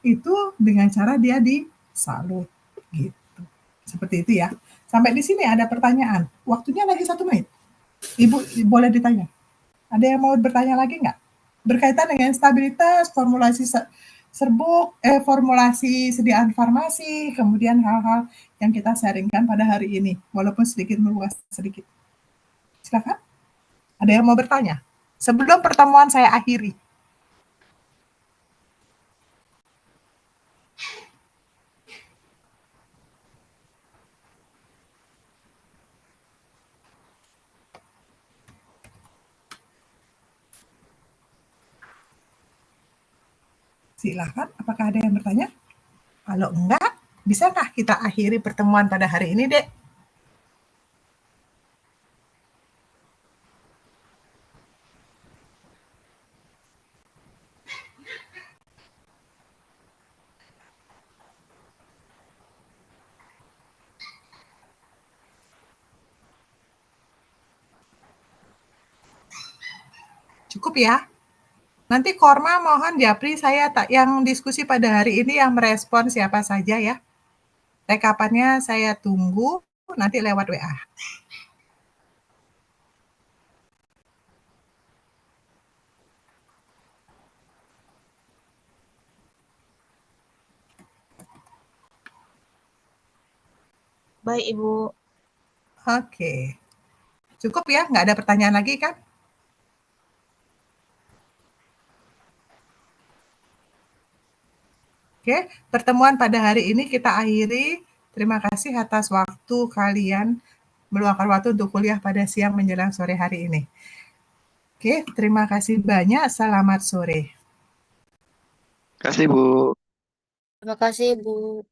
itu dengan cara dia disalut gitu. Seperti itu ya. Sampai di sini ada pertanyaan. Waktunya lagi 1 menit. Ibu boleh ditanya. Ada yang mau bertanya lagi nggak? Berkaitan dengan stabilitas, formulasi serbuk, formulasi sediaan farmasi, kemudian hal-hal yang kita sharingkan pada hari ini, walaupun sedikit meluas sedikit. Silakan. Ada yang mau bertanya? Sebelum pertemuan saya akhiri. Silakan, apakah ada yang bertanya? Kalau enggak, bisakah kita akhiri pertemuan pada hari ini, Dek? Cukup ya? Nanti Korma mohon Japri saya yang diskusi pada hari ini yang merespon siapa saja ya. Rekapannya saya tunggu nanti lewat WA. Baik, Ibu. Oke. Cukup ya? Nggak ada pertanyaan lagi kan? Oke, pertemuan pada hari ini kita akhiri. Terima kasih atas waktu kalian meluangkan waktu untuk kuliah pada siang menjelang sore hari ini. Oke, terima kasih banyak. Selamat sore. Terima kasih, Bu. Terima kasih, Bu.